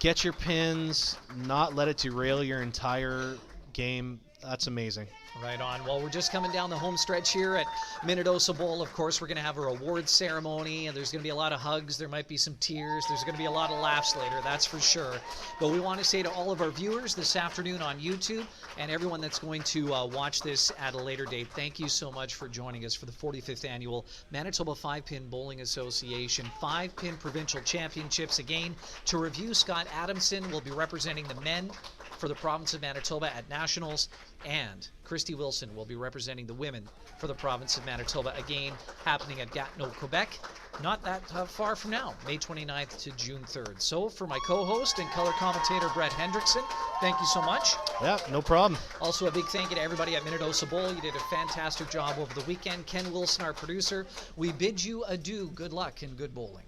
get your pins, not let it derail your entire game. That's amazing. Right on. Well, we're just coming down the home stretch here at Minnedosa Bowl. Of course, we're going to have a awards ceremony, and there's going to be a lot of hugs. There might be some tears. There's going to be a lot of laughs later, that's for sure. But we want to say to all of our viewers this afternoon on YouTube and everyone that's going to watch this at a later date, thank you so much for joining us for the 45th annual Manitoba 5-Pin Bowling Association 5-Pin Provincial Championships. Again, to review, Scott Adamson will be representing the men for the province of Manitoba at Nationals, and Christy Wilson will be representing the women for the province of Manitoba, again happening at Gatineau, Quebec, not that far from now, May 29th to June 3rd. So for my co-host and color commentator Brett Hendrickson, thank you so much. Yeah, no problem. Also a big thank you to everybody at Minnedosa Bowl. You did a fantastic job over the weekend. Ken Wilson, our producer. We bid you adieu, good luck, and good bowling.